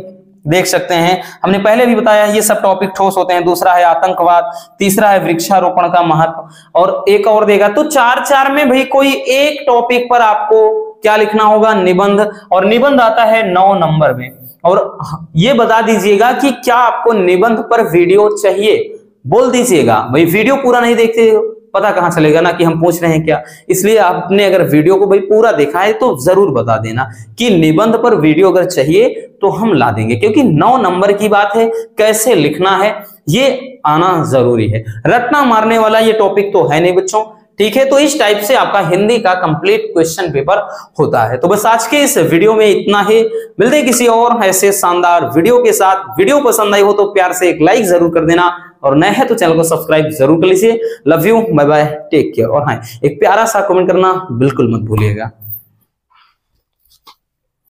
Speaker 1: देख सकते हैं हमने पहले भी बताया ये सब टॉपिक ठोस होते हैं। दूसरा है आतंकवाद, तीसरा है वृक्षारोपण का महत्व, और एक और देगा। तो 4-4 में भाई कोई एक टॉपिक पर आपको क्या लिखना होगा, निबंध, और निबंध आता है 9 नंबर में। और ये बता दीजिएगा कि क्या आपको निबंध पर वीडियो चाहिए, बोल दीजिएगा। भाई वीडियो पूरा नहीं देखते पता कहां चलेगा ना कि हम पूछ रहे हैं क्या, इसलिए आपने अगर वीडियो को भाई पूरा देखा है तो जरूर बता देना कि निबंध पर वीडियो अगर चाहिए तो हम ला देंगे, क्योंकि 9 नंबर की बात है, कैसे लिखना है ये आना जरूरी है। रटना मारने वाला ये टॉपिक तो है नहीं बच्चों, ठीक है। तो इस टाइप से आपका हिंदी का कंप्लीट क्वेश्चन पेपर होता है। तो बस आज के इस वीडियो में इतना ही, मिलते हैं किसी और ऐसे शानदार वीडियो के साथ। वीडियो पसंद आई हो तो प्यार से एक लाइक जरूर कर देना, और नए हैं तो चैनल को सब्सक्राइब जरूर कर लीजिए। Love you, bye bye, take care. और हाँ, एक प्यारा सा कमेंट करना बिल्कुल मत भूलिएगा।